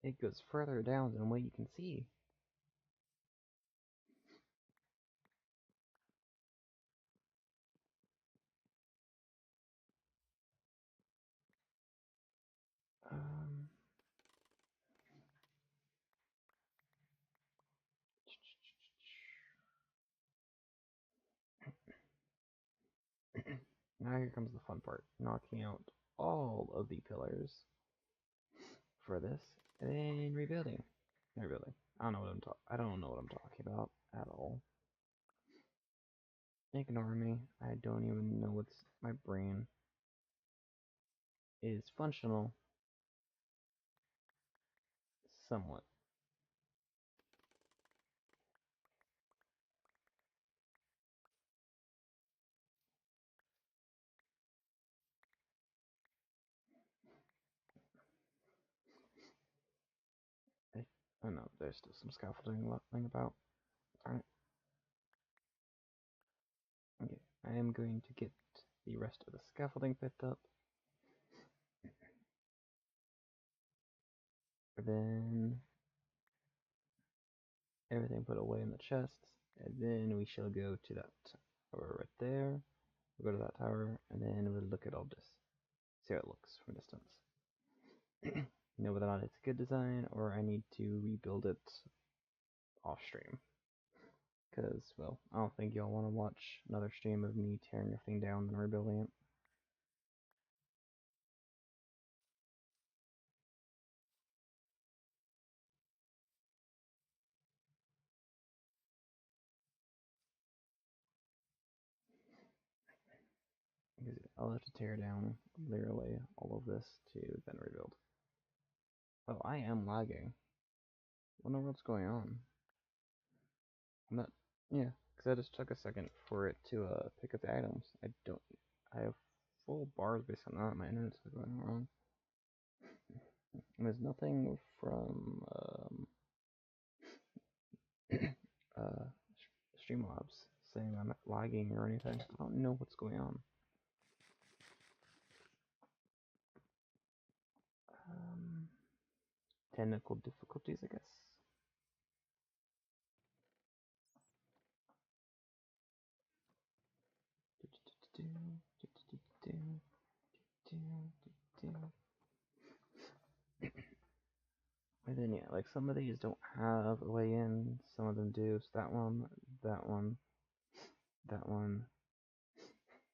It goes further down than what you can see. Um, Now here comes the fun part. Knocking out all of the pillars for this, and then rebuilding. Rebuilding. I don't know what I'm talking about at all. Ignore me. I don't even know what's my brain is functional somewhat. Oh no, there's still some scaffolding lying about. Alright. Okay, I am going to get the rest of the scaffolding picked up. Then everything put away in the chests, and then we shall go to that tower right there. We'll go to that tower, and then we'll look at all this. See how it looks from distance. Know whether or not it's a good design, or I need to rebuild it off stream. Because, well, I don't think y'all want to watch another stream of me tearing everything down and rebuilding it. Because I'll have to tear down literally all of this to then rebuild. Oh, I am lagging. I wonder what's going on. I'm not. Yeah, because I just took a second for it to pick up the items. I have full bars based on that. My internet's going wrong. And there's nothing from uh, Streamlabs saying I'm lagging or anything. I don't know what's going on. Technical difficulties, I guess. And then, yeah, like some of these don't have a way in, some of them do. So that one, that one, that one,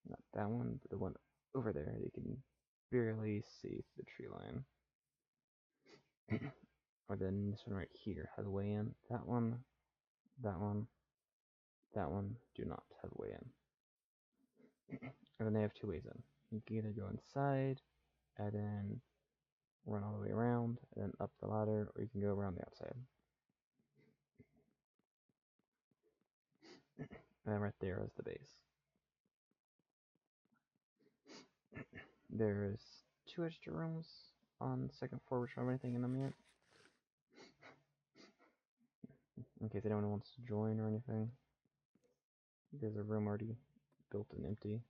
not that one, but the one over there, you can barely see the tree line. Or then this one right here has a way in. That one, that one, that one do not have a way in. And then they have two ways in. You can either go inside and then run all the way around and then up the ladder, or you can go around the outside. And then right there is the base. There's two extra rooms on the second floor which don't have anything in them yet. In case anyone wants to join or anything. There's a room already built and empty.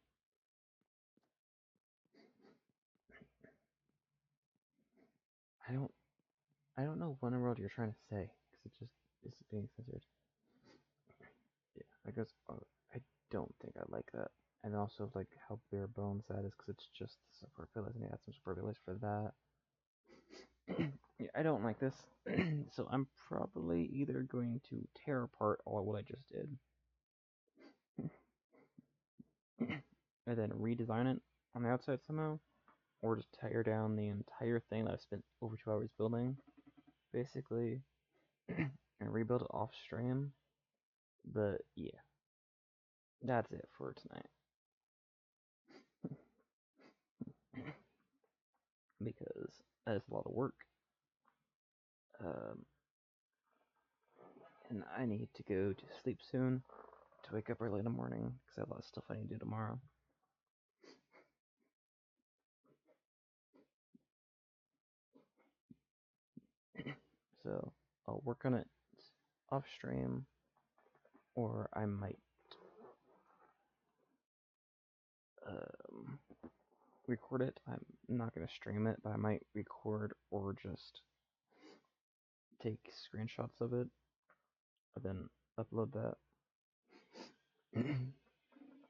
I don't know what in the world you're trying to say, because it just is being censored. Yeah, I guess I don't think I like that. And also like how bare bones that is, because it's just the support pillars, and you add some support pillars for that. Yeah, I don't like this. So I'm probably either going to tear apart all what I just did and then redesign it on the outside somehow, or just tear down the entire thing that I spent over 2 hours building, basically, and rebuild it off stream. But yeah, that's it for tonight. Because that is a lot of work. And I need to go to sleep soon to wake up early in the morning because I have a lot of stuff I need to do tomorrow. So I'll work on it off stream, or I might record it. I'm not going to stream it, but I might record or just take screenshots of it and then upload that.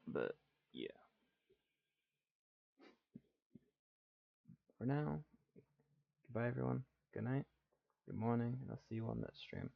But yeah, for now, goodbye everyone. Good night, good morning, and I'll see you on that stream.